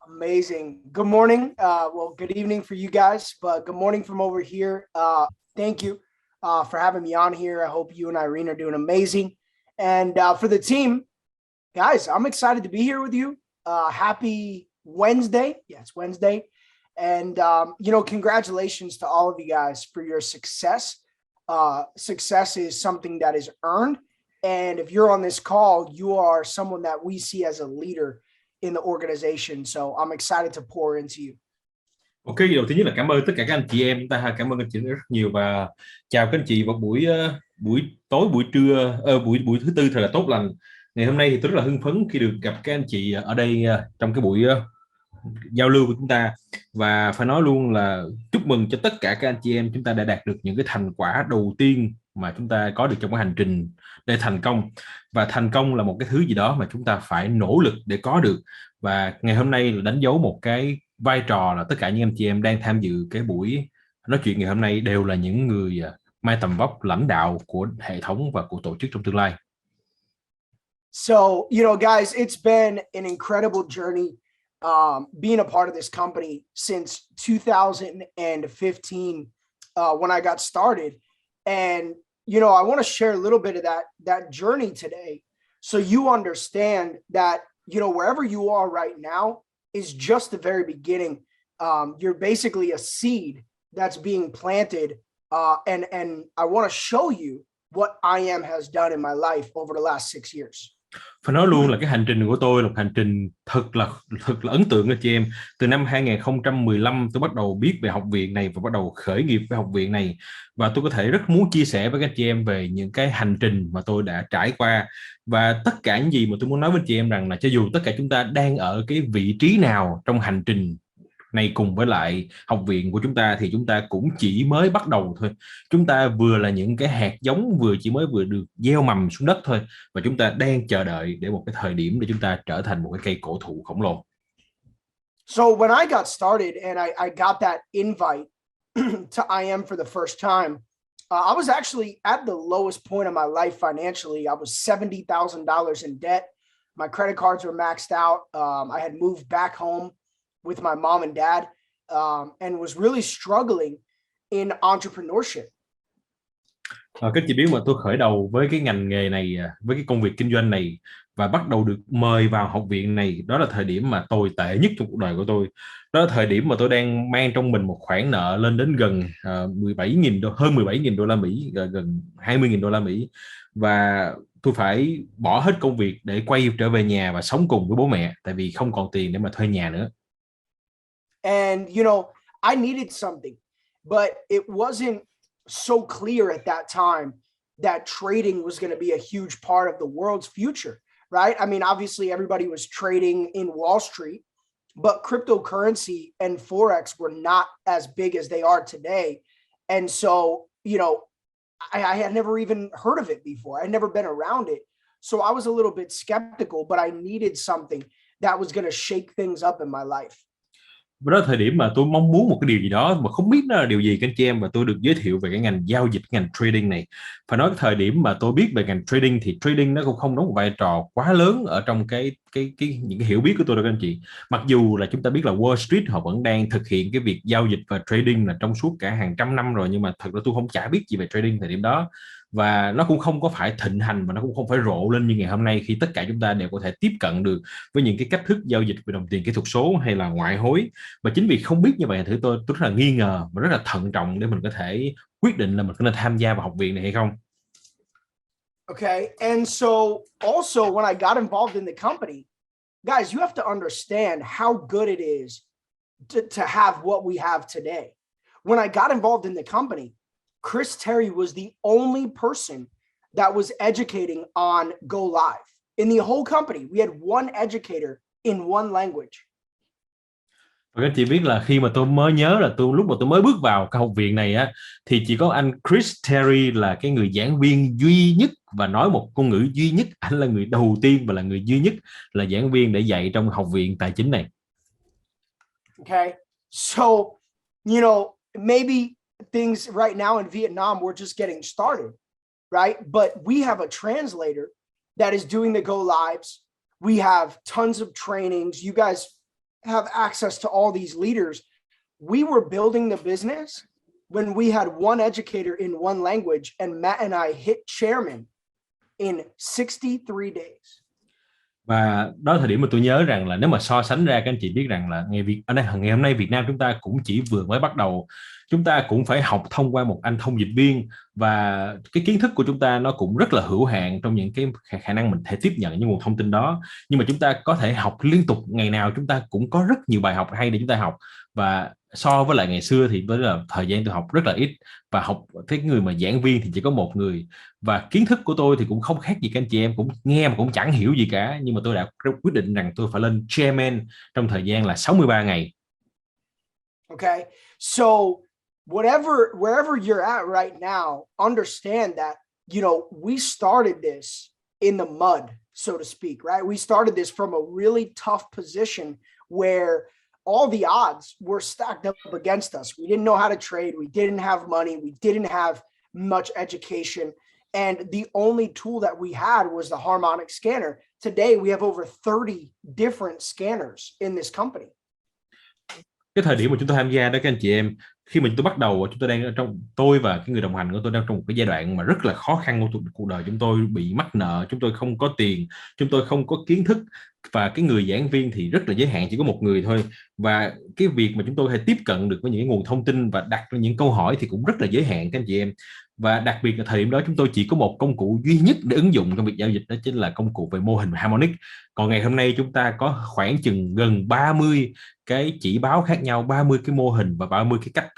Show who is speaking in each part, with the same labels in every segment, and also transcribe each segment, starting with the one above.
Speaker 1: Amazing. Good morning. Well, good evening for you guys, but good morning from over here. Thank you for having me on here. I hope you and Irene are doing amazing. And for the team, guys, I'm excited to be here with you. Happy Wednesday. Yeah, it's Wednesday. And, congratulations to all of you guys for your success. Success is something that is earned. And if you're on this call, you are someone that we see as a leader in the organization. So I'm excited to pour into you.
Speaker 2: Ok, điều thứ nhất là cảm ơn tất cả các anh chị em. Cảm ơn anh chị rất nhiều và chào các anh chị vào buổi tối, buổi trưa, buổi thứ tư thật là tốt lành. Ngày hôm nay thì tôi rất là hưng phấn khi được gặp các anh chị ở đây trong cái buổi giao lưu của chúng ta, và phải nói luôn là chúc mừng cho tất cả các anh chị em chúng ta đã đạt được những cái thành quả đầu tiên mà chúng ta có được trong cái hành trình để thành công. Và thành công là một cái thứ gì đó mà chúng ta phải nỗ lực để có được, và ngày hôm nay là đánh dấu một cái vai trò là tất cả những anh chị em đang tham dự cái buổi nói chuyện ngày hôm nay đều là những người mang tầm vóc lãnh đạo của hệ thống và của tổ chức trong tương lai.
Speaker 1: So, guys, it's been an incredible journey being a part of this company since 2015 when I got started. And, I want to share a little bit of that journey today so you understand that, wherever you are right now is just the very beginning. You're basically a seed that's being planted. And I want to show you what I am has done in my life over the last 6 years.
Speaker 2: Phải nói luôn là cái hành trình của tôi là một hành trình thật là ấn tượng anh chị em. Từ năm 2015 tôi bắt đầu biết về học viện này và bắt đầu khởi nghiệp với học viện này, và tôi có thể rất muốn chia sẻ với các chị em về những cái hành trình mà tôi đã trải qua. Và tất cả những gì mà tôi muốn nói với chị em rằng là cho dù tất cả chúng ta đang ở cái vị trí nào trong hành trình này cùng với lại học viện của chúng ta thì chúng ta cũng chỉ mới bắt đầu thôi. Chúng ta vừa là những cái hạt giống vừa được gieo mầm xuống đất thôi, và chúng ta đang chờ đợi để một cái thời điểm để chúng ta trở thành một cái cây cổ thụ khổng lồ.
Speaker 1: So when I got started and I got that invite to IM for the first time, I was actually at the lowest point of my life financially. I was $70,000 in debt. My credit cards were maxed out. I had moved back home with my mom and dad, and was really struggling in entrepreneurship.
Speaker 2: Các chị biết mà tôi khởi đầu với cái ngành nghề này, với cái công việc kinh doanh này và bắt đầu được mời vào học viện này, đó là thời điểm mà tồi tệ nhất trong cuộc đời của tôi. Đó là thời điểm mà tôi đang mang trong mình một khoản nợ lên đến gần hơn 17.000 đô la Mỹ, gần 20.000 đô la Mỹ, và tôi phải bỏ hết công việc để quay trở về nhà và sống cùng với bố mẹ, tại vì không còn tiền để mà thuê nhà nữa.
Speaker 1: And, I needed something, but it wasn't so clear at that time that trading was going to be a huge part of the world's future, right? I mean, obviously everybody was trading in Wall Street, but cryptocurrency and Forex were not as big as they are today. And so, I had never even heard of it before. I'd never been around it. So I was a little bit skeptical, but I needed something that was going to shake things up in my life.
Speaker 2: Và đó là thời điểm mà tôi mong muốn một cái điều gì đó mà không biết nó là điều gì các anh chị em, và tôi được giới thiệu về cái ngành giao dịch, ngành trading này. Phải nói cái thời điểm mà tôi biết về ngành trading thì trading nó cũng không đóng một vai trò quá lớn ở trong những cái hiểu biết của tôi đâu các anh chị. Mặc dù là chúng ta biết là Wall Street họ vẫn đang thực hiện cái việc giao dịch và trading là trong suốt cả hàng trăm năm rồi, nhưng mà thật ra tôi không chả biết gì về trading thời điểm đó, và nó cũng không có phải thịnh hành và nó cũng không phải rộ lên như ngày hôm nay khi tất cả chúng ta đều có thể tiếp cận được với những cái cách thức giao dịch về đồng tiền kỹ thuật số hay là ngoại hối. Và chính vì không biết như vậy thì tôi rất là nghi ngờ và rất là thận trọng để mình có thể quyết định là mình có nên tham gia vào học viện này hay không.
Speaker 1: Okay, and so also when I got involved in the company, guys, you have to understand how good it is to have what we have today. When I got involved in the company, Chris Terry was the only person that was educating on Go Live. In the whole company, we had one educator in one language.
Speaker 2: Và các chị biết là khi mà tôi mới nhớ là lúc mà tôi mới bước vào cái học viện này á, thì chỉ có anh Chris Terry là cái người giảng viên duy nhất và nói một ngôn ngữ duy nhất. Anh là người đầu tiên và là người duy nhất là giảng viên để dạy trong học viện tài chính này.
Speaker 1: Okay, so maybe things right now in Vietnam we're just getting started, right? But we have a translator that is doing the go lives. We have tons of trainings. You guys have access to all these leaders. We were building the business when we had one educator in one language, and Matt and I hit chairman in 63 days.
Speaker 2: Và đó là thời điểm mà tôi nhớ rằng là nếu mà so sánh ra, các anh chị biết rằng là ngày hôm nay Việt Nam chúng ta cũng chỉ vừa mới bắt đầu. Chúng ta cũng phải học thông qua một anh thông dịch viên, và cái kiến thức của chúng ta nó cũng rất là hữu hạn trong những cái khả năng mình thể tiếp nhận những nguồn thông tin đó. Nhưng mà chúng ta có thể học liên tục, ngày nào chúng ta cũng có rất nhiều bài học hay để chúng ta học. Và so với lại ngày xưa thì với là thời gian tôi học rất là ít, và học cái người mà giảng viên thì chỉ có một người, và kiến thức của tôi thì cũng không khác gì các anh chị em, cũng nghe mà cũng chẳng hiểu gì cả. Nhưng mà tôi đã quyết định rằng tôi phải lên chairman trong thời gian là 63 ngày.
Speaker 1: Okay, so wherever you're at right now, understand that, you know, we started this in the mud, so to speak, right? We started this from a really tough position where all the odds were stacked up against us. We didn't know how to trade. We didn't have money. We didn't have much education. And the only tool that we had was the harmonic scanner. Today, we have over 30 different scanners in this company.
Speaker 2: Cái thời điểm mà chúng tôi tham gia đó các anh chị em, khi mà chúng tôi bắt đầu, chúng tôi đang trong, tôi và cái người đồng hành của tôi đang trong một cái giai đoạn mà rất là khó khăn của cuộc đời. Chúng tôi bị mắc nợ, chúng tôi không có tiền, chúng tôi không có kiến thức, và cái người giảng viên thì rất là giới hạn, chỉ có một người thôi. Và cái việc mà chúng tôi hay tiếp cận được với những nguồn thông tin và đặt ra những câu hỏi thì cũng rất là giới hạn các anh chị em. Và đặc biệt là thời điểm đó chúng tôi chỉ có một công cụ duy nhất để ứng dụng trong việc giao dịch, đó chính là công cụ về mô hình harmonic. Còn ngày hôm nay chúng ta có khoảng chừng gần 30 cái chỉ báo khác nhau, 30 cái mô hình và 30 cái cách,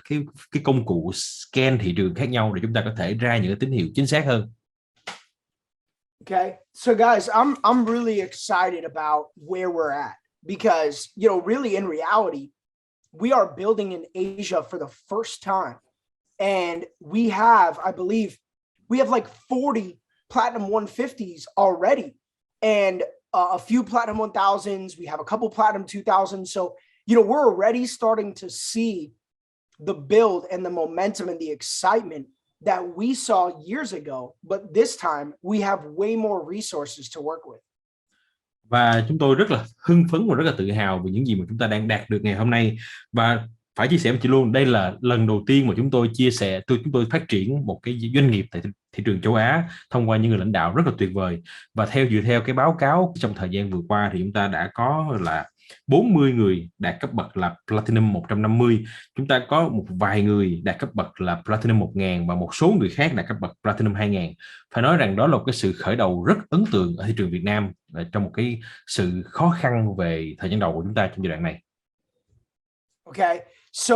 Speaker 2: cái công cụ scan thị trường khác nhau để chúng ta có thể ra những cái tín hiệu chính xác hơn.
Speaker 1: Okay, so guys, I'm really excited about where we're at, because, you know, really in reality, we are building in Asia for the first time. And we have, I believe, we have like 40 Platinum 150s already, and a few Platinum 1000s. We have a couple Platinum 2000s. So, you know, we're already starting to see the build and the momentum and the excitement that we saw years ago. But this time, we have way more resources to work with.
Speaker 2: Và chúng tôi rất là hưng phấn và rất là tự hào về những gì mà chúng ta đang đạt được ngày hôm nay. Và phải chia sẻ với chị luôn, đây là lần đầu tiên mà chúng tôi chia sẻ, chúng tôi phát triển một cái doanh nghiệp tại thị trường châu Á thông qua những người lãnh đạo rất là tuyệt vời. Và dựa theo cái báo cáo trong thời gian vừa qua thì chúng ta đã có là 40 người đạt cấp bậc là Platinum 150, chúng ta có một vài người đạt cấp bậc là Platinum 1000 và một số người khác đạt cấp bậc Platinum 2000. Phải nói rằng đó là một cái sự khởi đầu rất ấn tượng ở thị trường Việt Nam trong một cái sự khó khăn về thời gian đầu của chúng ta trong giai đoạn này.
Speaker 1: Okay, so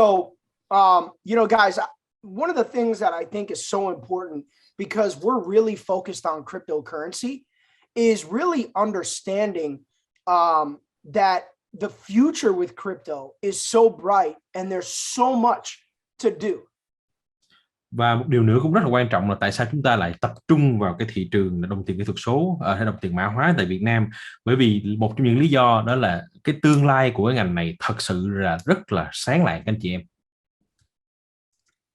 Speaker 1: you know, guys, one of the things that I think is so important, because we're really focused on cryptocurrency, is really understanding that the future with crypto is so bright and there's so much to do.
Speaker 2: Và một điều nữa cũng rất là quan trọng là tại sao chúng ta lại tập trung vào cái thị trường là đồng tiền kỹ thuật số hay đồng tiền mã hóa tại Việt Nam. Bởi vì một trong những lý do đó là cái tương lai của cái ngành này thật sự là rất là sáng lạng các anh chị em.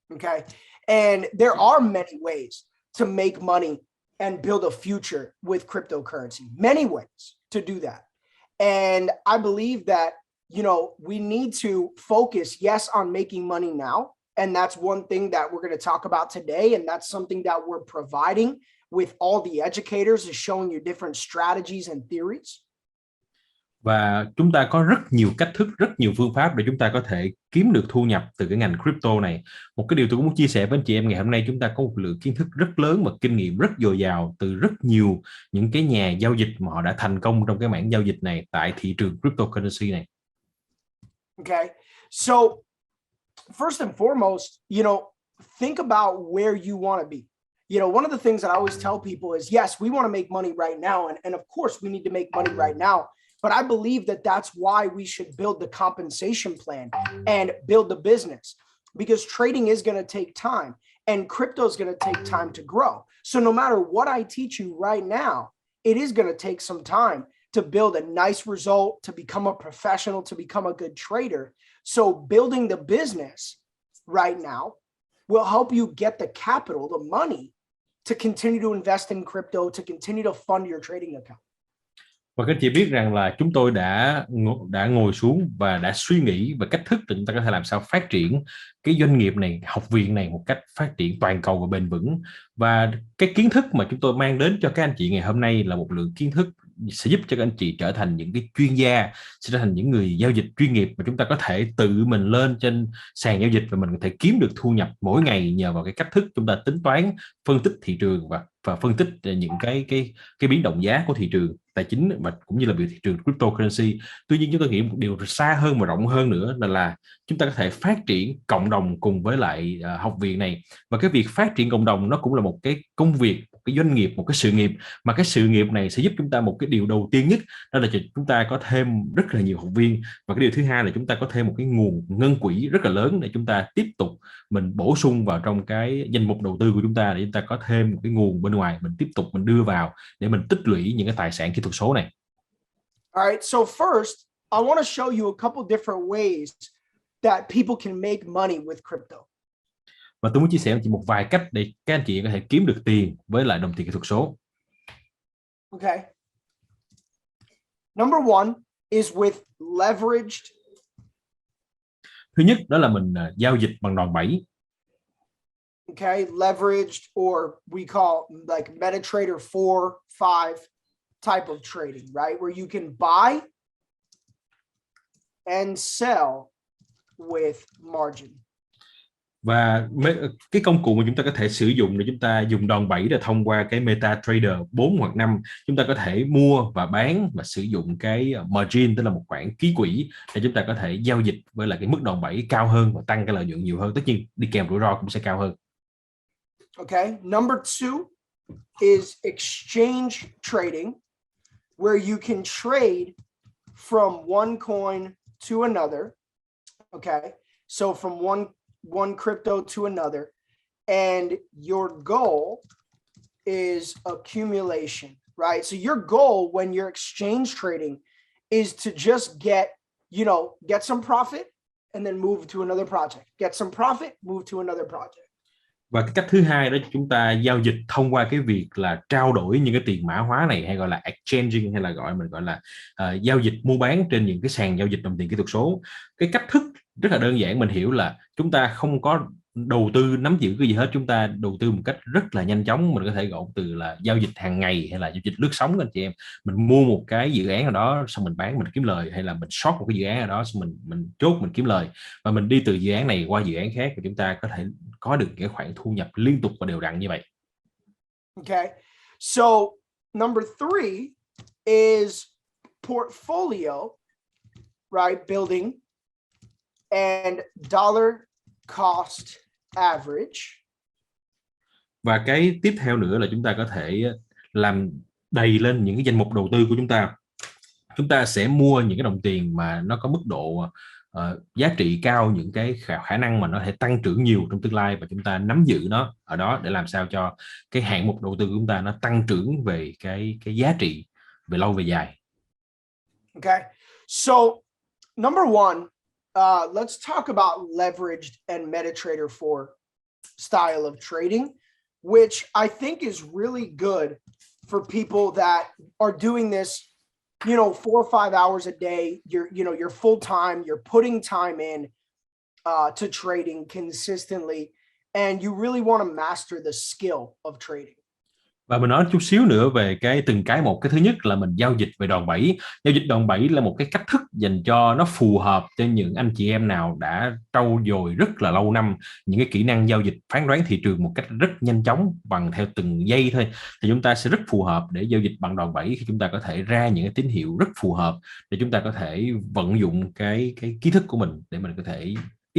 Speaker 1: Okay, and there are many ways to make money and build a future with cryptocurrency. Many ways to do that. And I believe that, you know, we need to focus, yes, on making money now. And that's one thing that we're going to talk about today. And that's something that we're providing with all the educators, is showing you different strategies and theories.
Speaker 2: Và chúng ta có rất nhiều cách thức, rất nhiều phương pháp để chúng ta có thể kiếm được thu nhập từ cái ngành crypto này. Một cái điều tôi cũng muốn chia sẻ với anh chị em ngày hôm nay, chúng ta có một lượng kiến thức rất lớn và kinh nghiệm rất dồi dào từ rất nhiều những cái nhà giao dịch mà họ đã thành công trong cái mảng giao dịch này tại thị trường cryptocurrency này.
Speaker 1: Okay, so first and foremost, you know, think about where you want to be. You know, one of the things that I always tell people is, yes, we want to make money right now. And of course, we need to make money right now. But I believe that that's why we should build the compensation plan and build the business, because trading is going to take time and crypto is going to take time to grow. So no matter what I teach you right now, it is going to take some time to build a nice result, to become a professional, to become a good trader. So building the business right now will help you get the capital, the money, to continue to invest in crypto, to continue to fund your trading account.
Speaker 2: Và các anh chị biết rằng là chúng tôi đã ngồi xuống và đã suy nghĩ về cách thức để chúng ta có thể làm sao phát triển cái doanh nghiệp này, học viện này một cách phát triển toàn cầu và bền vững. Và cái kiến thức mà chúng tôi mang đến cho các anh chị ngày hôm nay là một lượng kiến thức sẽ giúp cho các anh chị trở thành những cái chuyên gia, sẽ trở thành những người giao dịch chuyên nghiệp mà chúng ta có thể tự mình lên trên sàn giao dịch và mình có thể kiếm được thu nhập mỗi ngày nhờ vào cái cách thức chúng ta tính toán, phân tích thị trường và phân tích những cái biến động giá của thị trường tài chính và cũng như là thị trường cryptocurrency. Tuy nhiên chúng tôi nghĩ một điều xa hơn và rộng hơn nữa là chúng ta có thể phát triển cộng đồng cùng với lại học viện này. Và cái việc phát triển cộng đồng nó cũng là một cái công việc, một cái doanh nghiệp, một cái sự nghiệp, mà cái sự nghiệp này sẽ giúp chúng ta một cái điều đầu tiên nhất, đó là chúng ta có thêm rất là nhiều học viên, và cái điều thứ hai là chúng ta có thêm một cái nguồn ngân quỹ rất là lớn để chúng ta tiếp tục mình bổ sung vào trong cái danh mục đầu tư của chúng ta, để chúng ta có thêm một cái nguồn bên ngoài mình tiếp tục mình đưa vào để mình tích lũy những cái tài sản kỹ thuật số này.
Speaker 1: All right, so first, I want to show you a couple different ways that people can make money with crypto.
Speaker 2: Và tôi muốn chia sẻ với chị một vài cách để các anh chị có thể kiếm được tiền với lại đồng tiền kỹ thuật số.
Speaker 1: Okay. Number one is with leveraged.
Speaker 2: Thứ nhất đó là mình giao dịch bằng đòn bẩy.
Speaker 1: Okay, leveraged, or we call like MetaTrader 4, 5 type of trading, right? Where you can buy and sell with margin.
Speaker 2: Và cái công cụ mà chúng ta có thể sử dụng để chúng ta dùng đòn bẩy là thông qua cái MetaTrader 4 hoặc 5, chúng ta có thể mua và bán và sử dụng cái margin, tức là một khoản ký quỹ, để chúng ta có thể giao dịch với lại cái mức đòn bẩy cao hơn và tăng cái lợi nhuận nhiều hơn. Tất nhiên đi kèm rủi ro cũng sẽ cao hơn.
Speaker 1: Okay, number two is exchange trading, where you can trade from one coin to another. Okay, so from one crypto to another, and your goal is accumulation, right? So your goal when you're exchange trading is to just get some profit and then move to another project, get some profit, move to another project.
Speaker 2: Và cái cách thứ hai đó chúng ta giao dịch thông qua cái việc là trao đổi những cái tiền mã hóa này, hay gọi là exchanging, hay là mình gọi là giao dịch mua bán trên những cái sàn giao dịch đồng tiền kỹ thuật số. Cái cách thức rất là đơn giản, mình hiểu là chúng ta không có đầu tư nắm giữ cái gì hết, chúng ta đầu tư một cách rất là nhanh chóng. Mình có thể gọi từ là giao dịch hàng ngày hay là giao dịch lướt sóng anh chị em. Mình mua một cái dự án nào đó xong mình bán mình kiếm lời, hay là mình short một cái dự án nào đó xong mình chốt mình kiếm lời, và mình đi từ dự án này qua dự án khác, và chúng ta có thể có được cái khoản thu nhập liên tục và đều đặn như vậy.
Speaker 1: Okay, so number three is portfolio, right? Building and dollar cost average.
Speaker 2: Và cái tiếp theo nữa là chúng ta có thể làm đầy lên những cái danh mục đầu tư của chúng ta. Chúng ta sẽ mua những cái đồng tiền mà nó có mức độ giá trị cao, những cái khả năng mà nó thể tăng trưởng nhiều trong tương lai, và chúng ta nắm giữ nó ở đó để làm sao cho cái hạng mục đầu tư của chúng ta nó tăng trưởng về cái giá trị về lâu về dài.
Speaker 1: Okay, so number one, let's talk about leveraged and MetaTrader 4 style of trading, which I think is really good for people that are doing this, 4 or 5 hours a day. You're full time, you're putting time in to trading consistently, and you really want to master the skill of trading.
Speaker 2: Và mình nói chút xíu nữa về từng cái một. Cái thứ nhất là mình giao dịch về đòn bẩy. Giao dịch đòn bẩy là một cái cách thức dành cho nó phù hợp cho những anh chị em nào đã trau dồi rất là lâu năm những cái kỹ năng giao dịch phán đoán thị trường một cách rất nhanh chóng bằng theo từng giây thôi, thì chúng ta sẽ rất phù hợp để giao dịch bằng đòn bẩy, khi chúng ta có thể ra những cái tín hiệu rất phù hợp để chúng ta có thể vận dụng cái kiến thức của mình để mình có thể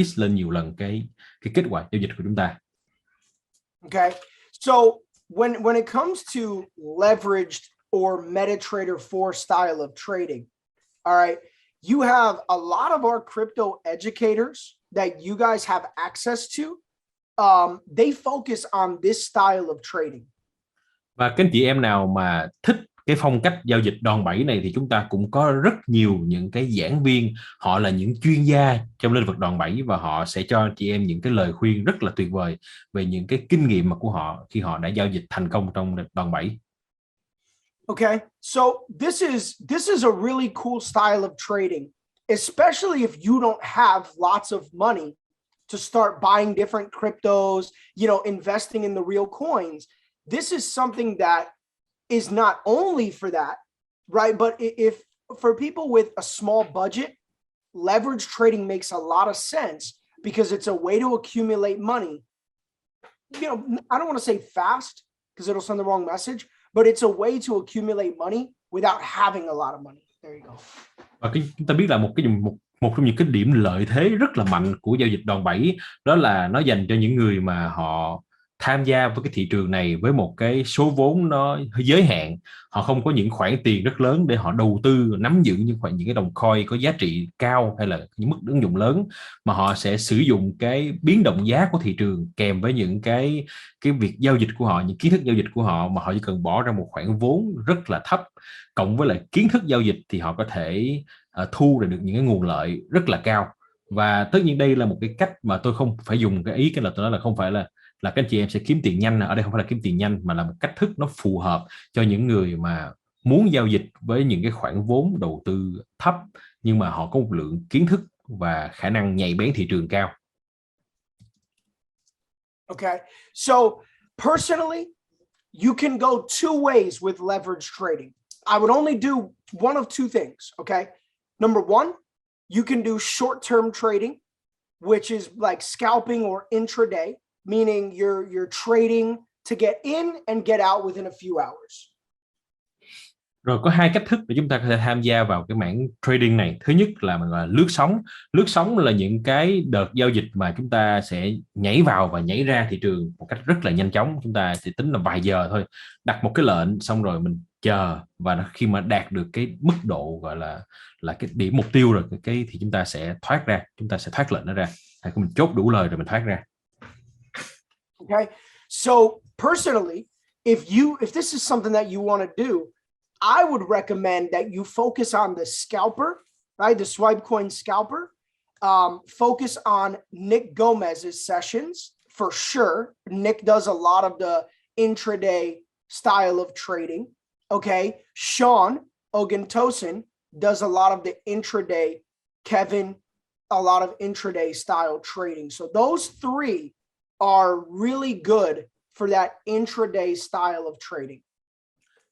Speaker 2: x lên nhiều lần cái kết quả giao dịch của chúng ta.
Speaker 1: Okay, so when it comes to leveraged or MetaTrader 4 style of trading, all right, you have a lot of our crypto educators that you guys have access to. They focus on this style of trading.
Speaker 2: Và các anh chị em nào mà thích cái phong cách giao dịch đòn bẩy này thì chúng ta cũng có rất nhiều những cái giảng viên, họ là những chuyên gia trong lĩnh vực đòn bẩy, và họ sẽ cho chị em những cái lời khuyên rất là tuyệt vời về những cái kinh nghiệm mà của họ khi họ đã giao dịch thành công trong đòn bẩy.
Speaker 1: Okay, so this is a really cool style of trading, especially if you don't have lots of money to start buying different cryptos, investing in the real coins. This is something that is not only for that, right? But if for people with a small budget, leverage trading makes a lot of sense because it's a way to accumulate money. I don't want to say fast because it'll send the wrong message, but it's a way to accumulate money without having a lot of money. There you go.
Speaker 2: Và chúng ta biết là một trong những cái điểm lợi thế rất là mạnh của giao dịch đòn bẩy, đó là nó dành cho những người mà họ tham gia với cái thị trường này với một cái số vốn nó giới hạn. Họ không có những khoản tiền rất lớn để họ đầu tư nắm giữ những cái đồng coin có giá trị cao hay là những mức ứng dụng lớn, mà họ sẽ sử dụng cái biến động giá của thị trường kèm với những cái việc giao dịch của họ, những kiến thức giao dịch của họ, mà họ chỉ cần bỏ ra một khoản vốn rất là thấp cộng với lại kiến thức giao dịch thì họ có thể thu được những cái nguồn lợi rất là cao. Và tất nhiên đây là một cái cách mà tôi không phải dùng cái là tôi nói là không phải là các anh chị em sẽ kiếm tiền nhanh. Ở đây không phải là kiếm tiền nhanh mà là một cách thức nó phù hợp cho những người mà muốn giao dịch với những cái khoản vốn đầu tư thấp nhưng mà họ có một lượng kiến thức và khả năng nhạy bén thị trường cao.
Speaker 1: Okay, so personally, you can go two ways with leverage trading. I would only do one of two things. Okay, number one, you can do short-term trading, which is like scalping or intraday, meaning you're trading to get in and get out within a few hours.
Speaker 2: Rồi có hai cách thức để chúng ta có thể tham gia vào cái mảng trading này. Thứ nhất là mình gọi là lướt sóng. Lướt sóng là những cái đợt giao dịch mà chúng ta sẽ nhảy vào và nhảy ra thị trường một cách rất là nhanh chóng. Chúng ta chỉ tính là vài giờ thôi, đặt một cái lệnh xong rồi mình chờ, và khi mà đạt được cái mức độ gọi là cái điểm mục tiêu rồi thì chúng ta sẽ thoát ra, chúng ta sẽ thoát lệnh nó ra, hay mình chốt đủ lời rồi mình thoát ra.
Speaker 1: Okay, so personally, if this is something that you want to do, I would recommend that you focus on the scalper, right? The swipe coin scalper. Focus on Nick Gomez's sessions for sure. Nick does a lot of the intraday style of trading. Okay, Sean Oguntosin does a lot of the intraday. Kevin, a lot of intraday style trading. So those three are really good for that intraday style of trading.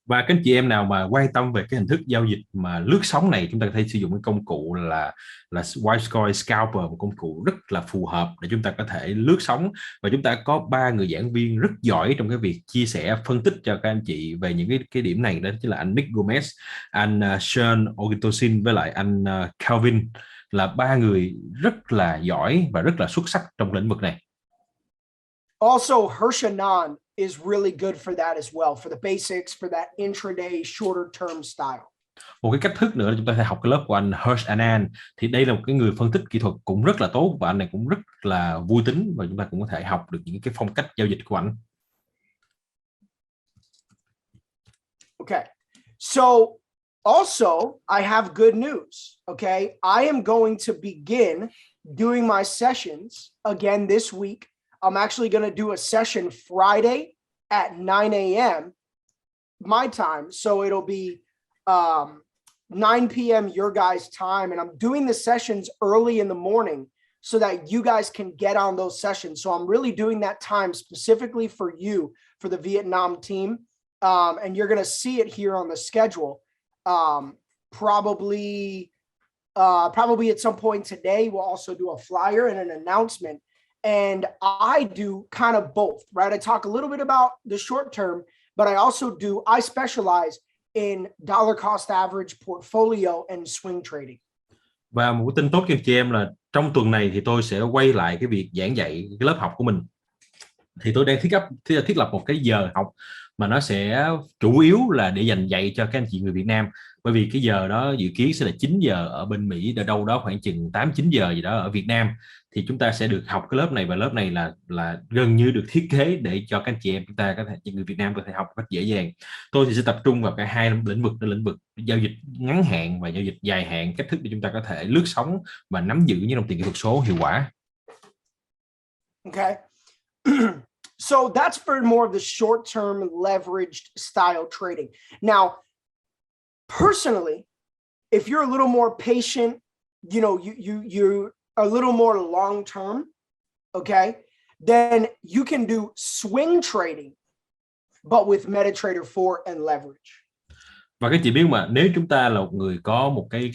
Speaker 2: Và các anh chị em nào mà quan tâm về cái hình thức giao dịch mà lướt sóng này, chúng ta có thể sử dụng cái công cụ là Wisecoin Scalper, một công cụ rất là phù hợp để chúng ta có thể lướt sóng. Và chúng ta có 3 người giảng viên rất giỏi trong cái việc chia sẻ, phân tích cho các anh chị về những cái điểm này, đó chính là anh Nick Gomez, anh Sean Oguntosin với lại anh Calvin, là 3 người rất là giỏi và rất là xuất sắc trong lĩnh vực này.
Speaker 1: Also, Hershanan is really good for that as well, for the basics, for that intraday, shorter term style.
Speaker 2: Một cái cách thức nữa là chúng ta sẽ học cái lớp của anh Hershanan. Thì đây là một cái người phân tích kỹ thuật cũng rất là tốt, và anh này cũng rất là vui tính, và chúng ta cũng có thể học được những cái phong cách giao dịch của anh.
Speaker 1: Okay, so also I have good news. Okay, I am going to begin doing my sessions again this week. I'm actually going to do a session Friday at 9 a.m. my time. So it'll be 9 p.m. your guys' time. And I'm doing the sessions early in the morning so that you guys can get on those sessions. So I'm really doing that time specifically for you, for the Vietnam team. And you're going to see it here on the schedule. Probably at some point today, we'll also do a flyer and an announcement. And I do kind of both, right? I talk a little bit about the short term, but I specialize in dollar cost average, portfolio and swing trading.
Speaker 2: Và một cái tin tốt cho chị em là trong tuần này thì tôi sẽ quay lại cái việc giảng dạy cái lớp học của mình. Thì tôi đang thiết lập một cái giờ học mà nó sẽ chủ yếu là để dành dạy cho các anh chị người Việt Nam, bởi vì cái giờ đó dự kiến sẽ là 9 giờ ở bên Mỹ, ở đâu đó khoảng chừng 8-9 giờ gì đó ở Việt Nam. Thì chúng ta sẽ được học cái lớp này, và lớp này là gần như được thiết kế để cho các anh chị em chúng ta có thể, người Việt Nam có thể học một cách dễ dàng. Tôi thì sẽ tập trung vào cả hai lĩnh vực, đó lĩnh vực giao dịch ngắn hạn và giao dịch dài hạn, cách thức để chúng ta có thể lướt sóng và nắm giữ những đồng tiền kỹ thuật số hiệu quả.
Speaker 1: Okay. So that's for more of the short-term leveraged style trading. Now, personally, if you're a little more patient, you know, you're a little more long-term, okay, then you can do swing trading, but with MetaTrader 4 and leverage.
Speaker 2: Và các chị biết mà, nếu chúng ta là một người có một cái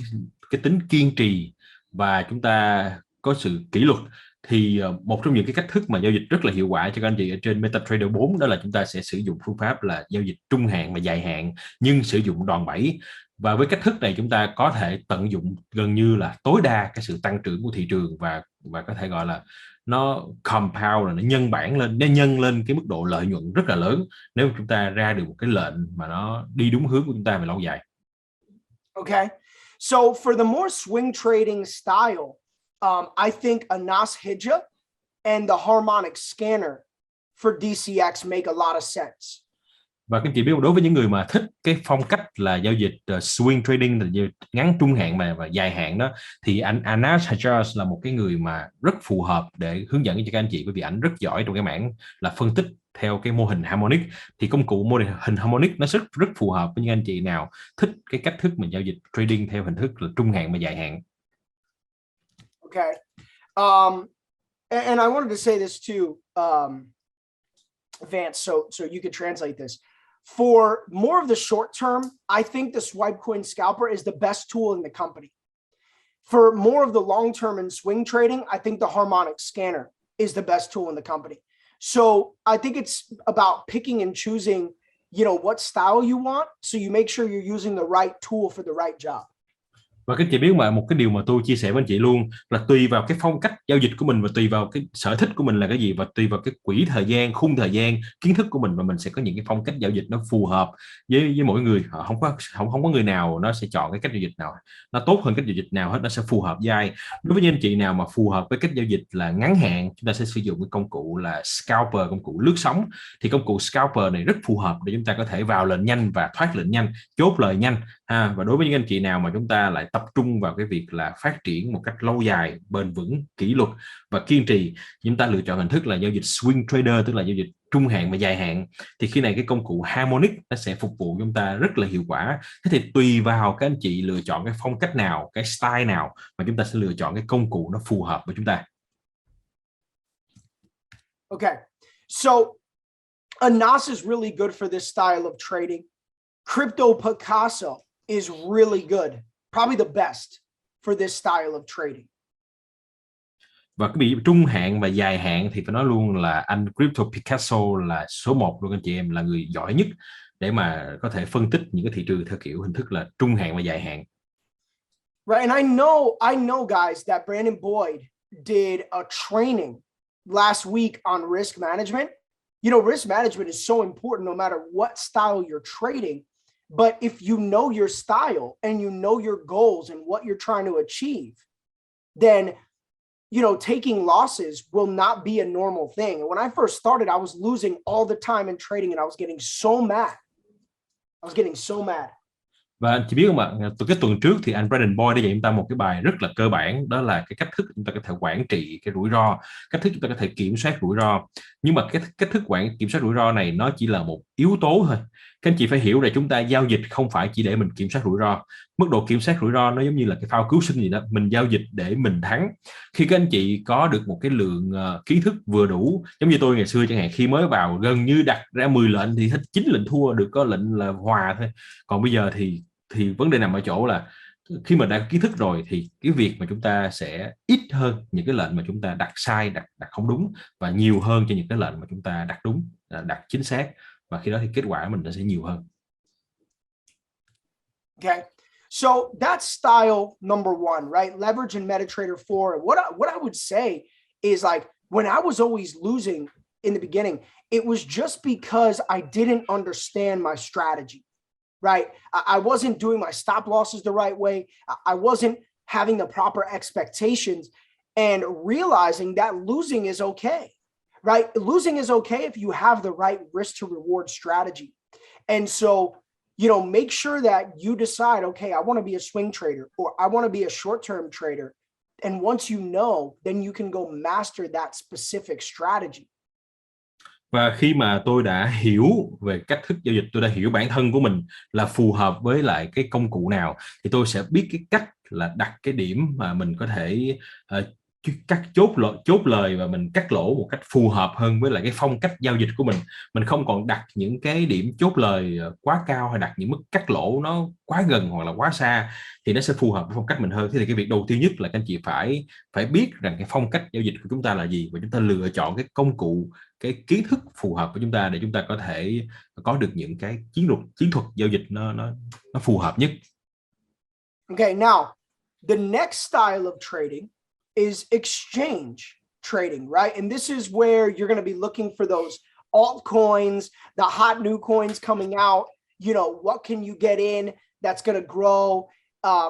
Speaker 2: tính kiên trì và chúng ta có sự kỷ luật, thì một trong những cái cách thức mà giao dịch rất là hiệu quả cho các anh chị ở trên MetaTrader 4 đó là chúng ta sẽ sử dụng phương pháp là giao dịch trung hạn và dài hạn, nhưng sử dụng đòn bẩy. Và với cách thức này chúng ta có thể tận dụng gần như là tối đa cái sự tăng trưởng của thị trường, và có thể gọi là nó compound, là nó nhân bản lên, nó nhân lên cái mức độ lợi nhuận rất là lớn nếu chúng ta ra được một cái lệnh mà nó đi đúng hướng của chúng ta về lâu dài.
Speaker 1: Okay, so for the more swing trading style, I think a NHÐ and the harmonic scanner for DCX make a lot of sense.
Speaker 2: Và các chị biết, đối với những người mà thích cái phong cách là giao dịch swing trading, là giao dịch ngắn trung hạn và dài hạn đó, thì anh NHÐ là một cái người mà rất phù hợp để hướng dẫn cho các anh chị, bởi vì anh rất giỏi trong cái mảng là phân tích theo cái mô hình harmonic. Thì công cụ mô hình harmonic nó rất phù hợp với những anh chị nào thích cái cách thức mình giao dịch trading theo hình thức là trung hạn và dài hạn.
Speaker 1: Okay, and I wanted to say this too, Vance, so you can translate this. For more of the short term, I think the swipe coin scalper is the best tool in the company. For more of the long term and swing trading, I think the harmonic scanner is the best tool in the company. So I think it's about picking and choosing, you know, what style you want, so you make sure you're using the right tool for the right job.
Speaker 2: Và các chị biết mà, một cái điều mà tôi chia sẻ với anh chị luôn là tùy vào cái phong cách giao dịch của mình, và tùy vào cái sở thích của mình là cái gì, và tùy vào cái quỹ thời gian, khung thời gian, kiến thức của mình, và mình sẽ có những cái phong cách giao dịch nó phù hợp với mỗi người. Họ không có người nào nó sẽ chọn cái cách giao dịch nào nó tốt hơn cách giao dịch nào hết, nó sẽ phù hợp với ai. Đối với những anh chị nào mà phù hợp với cách giao dịch là ngắn hạn, chúng ta sẽ sử dụng cái công cụ là scalper, công cụ lướt sóng. Thì công cụ scalper này rất phù hợp để chúng ta có thể vào lệnh nhanh và thoát lệnh nhanh, chốt lời nhanh ha. Và đối với những anh chị nào mà chúng ta lại tập trung vào cái việc là phát triển một cách lâu dài, bền vững, kỷ luật và kiên trì, chúng ta lựa chọn hình thức là giao dịch swing trader, tức là giao dịch trung hạn và dài hạn, thì khi này cái công cụ harmonic nó sẽ phục vụ chúng ta rất là hiệu quả. Thế thì tùy vào các anh chị lựa chọn cái phong cách nào, cái style nào, mà chúng ta sẽ lựa chọn cái công cụ nó phù hợp với chúng ta.
Speaker 1: Okay, so a NAS is really good for this style of trading. Crypto Picasso is really good, probably the best for this style of trading.
Speaker 2: Và cái bị trung hạn và dài hạn thì phải nói luôn là anh Crypto Picasso là số 1 luôn anh chị em, là người giỏi nhất để mà có thể phân tích những cái thị trường theo kiểu hình thức là trung hạn và dài hạn.
Speaker 1: Right, and I know guys that Brandon Boyd did a training last week on risk management. You know, risk management is so important no matter what style you're trading. But if you know your style and you know your goals and what you're trying to achieve, then, you know, taking losses will not be a normal thing. And when I first started, I was losing all the time in trading and I was getting so mad.
Speaker 2: Và chị biết không ạ, từ cái tuần trước thì anh Brandon Boyd đã dạy chúng ta một cái bài rất là cơ bản, đó là cái cách thức chúng ta có thể quản trị cái rủi ro, cách thức chúng ta có thể kiểm soát rủi ro. Nhưng mà cái cách thức kiểm soát rủi ro này nó chỉ là một yếu tố thôi. Các anh chị phải hiểu là chúng ta giao dịch không phải chỉ để mình kiểm soát rủi ro. Mức độ kiểm soát rủi ro nó giống như là cái phao cứu sinh gì đó, mình giao dịch để mình thắng. Khi các anh chị có được một cái lượng kiến thức vừa đủ, giống như tôi ngày xưa chẳng hạn, khi mới vào gần như đặt ra 10 lệnh thì hết 9 lệnh thua, được có lệnh là hòa thôi. Còn bây giờ thì vấn đề nằm ở chỗ là khi mà đã kiến thức rồi thì cái việc mà chúng ta sẽ ít hơn những cái lệnh mà chúng ta đặt sai, đặt không đúng, và nhiều hơn cho những cái lệnh mà chúng ta đặt đúng, đặt chính xác, và khi đó thì kết quả của mình nó sẽ nhiều hơn.
Speaker 1: Okay, so that's style number one, right? Leverage and MetaTrader 4. What I would say is, like, when I was always losing in the beginning, it was just because I didn't understand my strategy. Right? I wasn't doing my stop losses the right way. I wasn't having the proper expectations, and realizing that losing is okay, right? Losing is okay if you have the right risk to reward strategy. And so, you know, make sure that you decide, okay, I want to be a swing trader, or I want to be a short-term trader. And once you know, then you can go master that specific strategy.
Speaker 2: Và khi mà tôi đã hiểu về cách thức giao dịch, tôi đã hiểu bản thân của mình là phù hợp với lại cái công cụ nào, thì tôi sẽ biết cái cách là đặt cái điểm mà mình có thể cắt chốt lời và mình cắt lỗ một cách phù hợp hơn với lại cái phong cách giao dịch của mình. Mình không còn đặt những cái điểm chốt lời quá cao hay đặt những mức cắt lỗ nó quá gần hoặc là quá xa, thì nó sẽ phù hợp với phong cách mình hơn. Thế thì cái việc đầu tiên nhất là các anh chị phải phải biết rằng cái phong cách giao dịch của chúng ta là gì, và chúng ta lựa chọn cái công cụ, cái kiến thức phù hợp với chúng ta để chúng ta có thể có được những cái chiến thuật giao dịch nó phù hợp nhất.
Speaker 1: Okay, now the next style of trading is exchange trading, right? And this is where you're going to be looking for those altcoins, the hot new coins coming out. You know, what can you get in that's going to grow,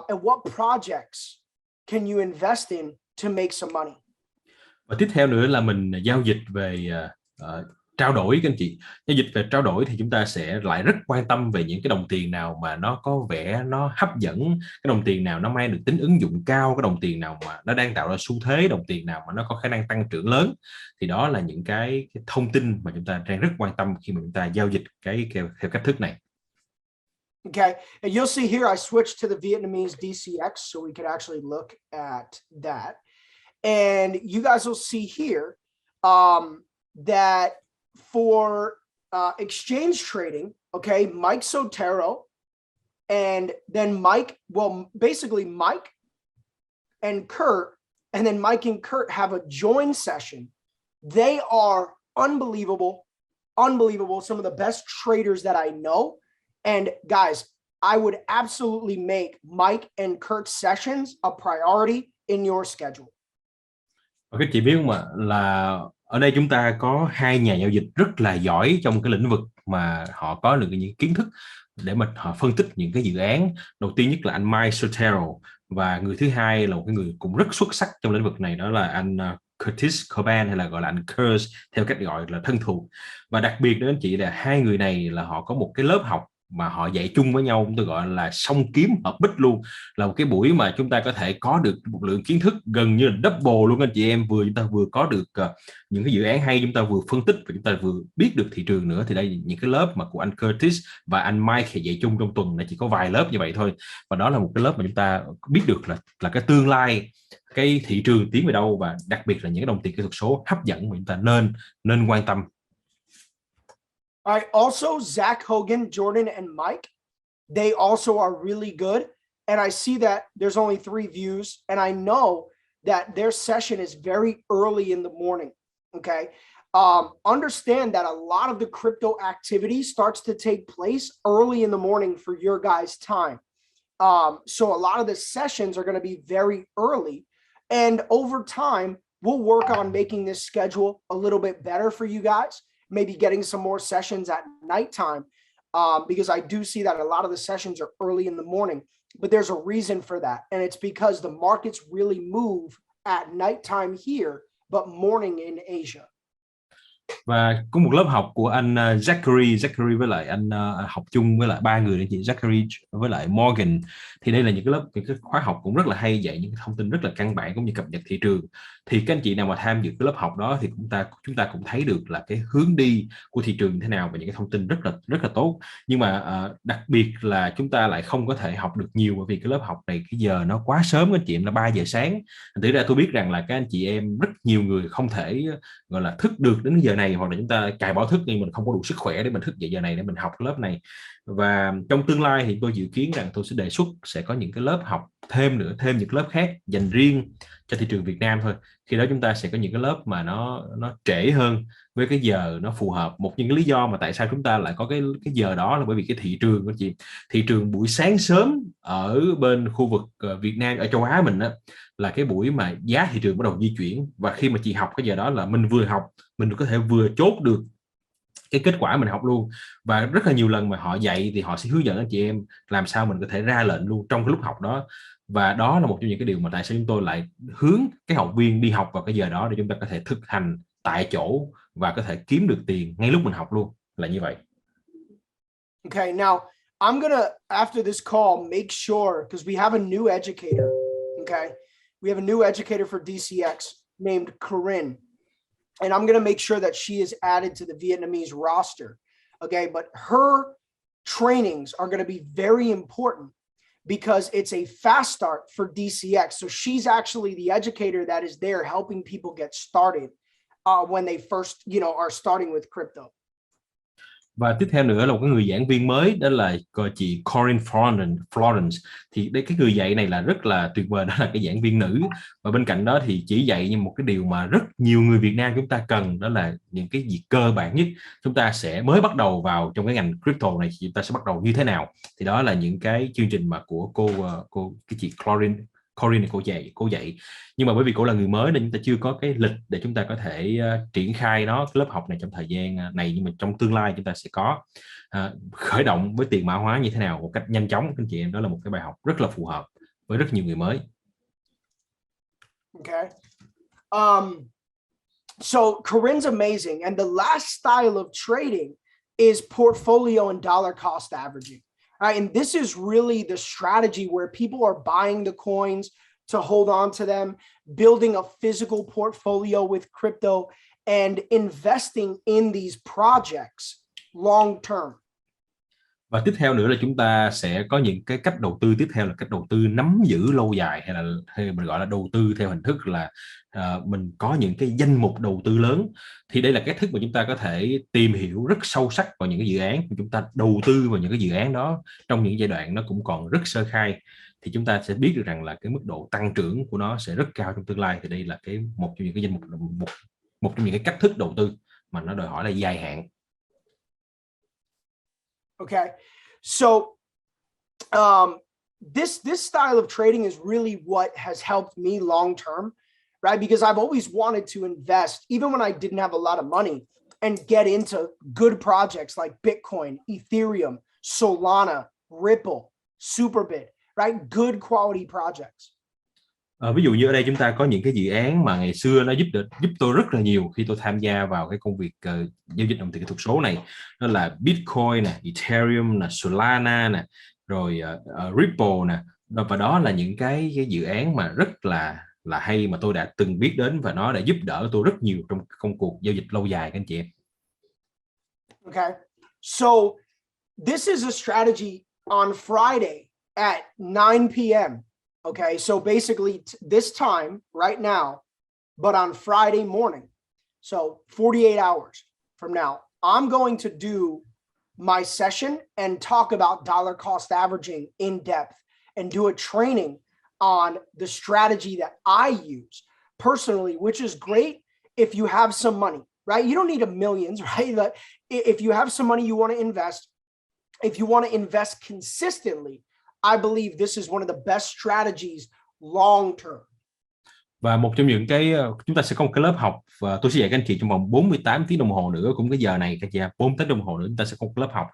Speaker 1: and what projects can you invest in to make some money?
Speaker 2: Và tiếp theo nữa là mình giao dịch về trao đổi các anh chị. Giao dịch về trao đổi thì chúng ta sẽ lại rất quan tâm về những cái đồng tiền nào mà nó có vẻ nó hấp dẫn, cái đồng tiền nào nó mang được tính ứng dụng cao, cái đồng tiền nào mà nó đang tạo ra xu thế, đồng tiền nào mà nó có khả năng tăng trưởng lớn. Thì đó là những cái thông tin mà chúng ta đang rất quan tâm khi mà chúng ta giao dịch theo cách thức này.
Speaker 1: Okay, and you'll see here I switched to the Vietnamese DCX so we could actually look at that. And you guys will see here that for exchange trading, okay, Mike Sotero and then Mike, well, basically Mike and Kurt, and then Mike and Kurt have a join session. They are unbelievable, some of the best traders that I know. And guys, I would absolutely make Mike and Kurt's sessions a priority in your schedule.
Speaker 2: Và các chị biết không ạ, là ở đây chúng ta có hai nhà giao dịch rất là giỏi trong cái lĩnh vực mà họ có được những kiến thức để mà họ phân tích những cái dự án. Đầu tiên nhất là anh Mike Sotero, và người thứ hai là một cái người cũng rất xuất sắc trong lĩnh vực này, đó là anh Curtis Coban, hay là gọi là anh Kurs theo cách gọi là thân thuộc. Và đặc biệt đó anh chị là hai người này là họ có một cái lớp học mà họ dạy chung với nhau, tôi gọi là song kiếm hợp bích luôn, là một cái buổi mà chúng ta có thể có được một lượng kiến thức gần như là double luôn anh chị em. Chúng ta vừa có được những cái dự án hay, chúng ta vừa phân tích và chúng ta vừa biết được thị trường nữa. Thì đây những cái lớp mà của anh Curtis và anh Mike dạy chung trong tuần này chỉ có vài lớp như vậy thôi, và đó là một cái lớp mà chúng ta biết được là cái tương lai, cái thị trường tiến về đâu, và đặc biệt là những cái đồng tiền kỹ thuật số hấp dẫn mà chúng ta nên quan tâm.
Speaker 1: All right. Also, Zach Hogan, Jordan, and Mike, they also are really good. And I see that there's only 3 views. And I know that their session is very early in the morning. Okay. Understand that a lot of the crypto activity starts to take place early in the morning for your guys' time. So a lot of the sessions are going to be very early. And over time, we'll work on making this schedule a little bit better for you guys. Maybe getting some more sessions at nighttime, because I do see that a lot of the sessions are early in the morning, but there's a reason for that. And it's because the markets really move at nighttime here, but morning in Asia.
Speaker 2: Và có một lớp học của anh Zachary với lại anh học chung với lại 3 người, chị Zachary với lại Morgan. Thì đây là những cái khóa học cũng rất là hay, dạy những thông tin rất là căn bản cũng như cập nhật thị trường. Thì các anh chị nào mà tham dự cái lớp học đó thì chúng ta cũng thấy được là cái hướng đi của thị trường như thế nào và những cái thông tin rất là tốt. Nhưng mà đặc biệt là chúng ta lại không có thể học được nhiều, bởi vì cái lớp học này cái giờ nó quá sớm các anh chị em, là 3 giờ sáng. Thực ra tôi biết rằng là các anh chị em rất nhiều người không thể gọi là thức được đến giờ này, hoặc là chúng ta cài bỏ thức nhưng mình không có đủ sức khỏe để mình thức dậy giờ này để mình học lớp này. Và trong tương lai thì tôi dự kiến rằng tôi sẽ đề xuất sẽ có những cái lớp học thêm những lớp khác dành riêng cho thị trường Việt Nam thôi. Khi đó chúng ta sẽ có những cái lớp mà nó trễ hơn, với cái giờ nó phù hợp. Một những cái lý do mà tại sao chúng ta lại có cái giờ đó là bởi vì cái thị trường buổi sáng sớm ở bên khu vực Việt Nam, ở châu Á mình á, là cái buổi mà giá thị trường bắt đầu di chuyển. Và khi mà chị học cái giờ đó là mình vừa học, mình có thể vừa chốt được cái kết quả mình học luôn. Và rất là nhiều lần mà họ dạy thì họ sẽ hướng dẫn anh chị em làm sao mình có thể ra lệnh luôn trong cái lúc học đó. Và đó là một trong những cái điều mà tại sao chúng tôi lại hướng cái học viên đi học vào cái giờ đó, để chúng ta có thể thực hành tại chỗ và có thể kiếm được tiền ngay lúc mình học luôn, là như vậy.
Speaker 1: Okay, now I'm gonna, after this call, make sure, because we have a new educator. Okay, we have a new educator for DCX named Corinne. and I'm going to make sure that she is added to the Vietnamese roster. Okay, but her trainings are going to be very important because it's a fast start for DCX. So she's actually the educator that is there helping people get started when they first, are starting with crypto.
Speaker 2: Và tiếp theo nữa là một cái người giảng viên mới, đó là chị Corinne Florence. Thì đây, cái người dạy này là rất là tuyệt vời, đó là cái giảng viên nữ. Và bên cạnh đó thì chỉ dạy như một cái điều mà rất nhiều người Việt Nam chúng ta cần, đó là những cái gì cơ bản nhất. Chúng ta sẽ mới bắt đầu vào trong cái ngành crypto này, chúng ta sẽ bắt đầu như thế nào. Thì đó là những cái chương trình mà của cái chị Corinne này cô dạy. Nhưng mà bởi vì cô là người mới nên chúng ta chưa có cái lịch để chúng ta có thể triển khai nó, cái lớp học này trong thời gian này. Nhưng mà trong tương lai chúng ta sẽ có khởi động với tiền mã hóa như thế nào một cách nhanh chóng. Anh chị em, đó là một cái bài học rất là phù hợp với rất nhiều người mới.
Speaker 1: Okay. So Corinne's amazing, and the last style of trading is portfolio and dollar cost averaging. Right? And this is really the strategy where people are buying the coins to hold on to them, building a physical portfolio with crypto, and investing in these projects long term.
Speaker 2: Và tiếp theo nữa là chúng ta sẽ có những cái cách đầu tư tiếp theo, là cách đầu tư nắm giữ lâu dài, hay mình gọi là đầu tư theo hình thức là mình có những cái danh mục đầu tư lớn. Thì đây là cách thức mà chúng ta có thể tìm hiểu rất sâu sắc vào những cái dự án, chúng ta đầu tư vào những cái dự án đó trong những giai đoạn nó cũng còn rất sơ khai, thì chúng ta sẽ biết được rằng là cái mức độ tăng trưởng của nó sẽ rất cao trong tương lai. Thì đây là một trong những cái danh mục, một trong những cái cách thức đầu tư mà nó đòi hỏi là dài hạn.
Speaker 1: Okay, so this style of trading is really what has helped me long term, right? Because I've always wanted to invest, even when I didn't have a lot of money, and get into good projects like Bitcoin, Ethereum, Solana, Ripple, Superbit, right? Good quality projects.
Speaker 2: Ví dụ như ở đây chúng ta có những cái dự án mà ngày xưa nó giúp tôi rất là nhiều khi tôi tham gia vào cái công việc giao dịch đồng tiền kỹ thuật số này. Đó là Bitcoin nè, Ethereum nè, Solana nè, rồi Ripple nè. Và đó là những cái dự án mà rất là hay mà tôi đã từng biết đến, và nó đã giúp đỡ tôi rất nhiều trong công cuộc giao dịch lâu dài các anh chị em.
Speaker 1: Okay, so this is a strategy on Friday at 9 p.m. Okay, so basically this time right now, but on Friday morning, so 48 hours from now, I'm going to do my session and talk about dollar cost averaging in depth and do a training on the strategy that I use personally, which is great if you have some money, right? You don't need millions, right? But if you have some money you want to invest, if you want to invest consistently, I believe this is one of the best strategies long term.
Speaker 2: Và một trong những cái chúng ta sẽ có một cái lớp học, và tôi sẽ dạy các anh chị trong vòng 48 tiếng đồng hồ nữa, cũng cái giờ này các chị, 4 tiếng đồng hồ nữa chúng ta sẽ có một lớp học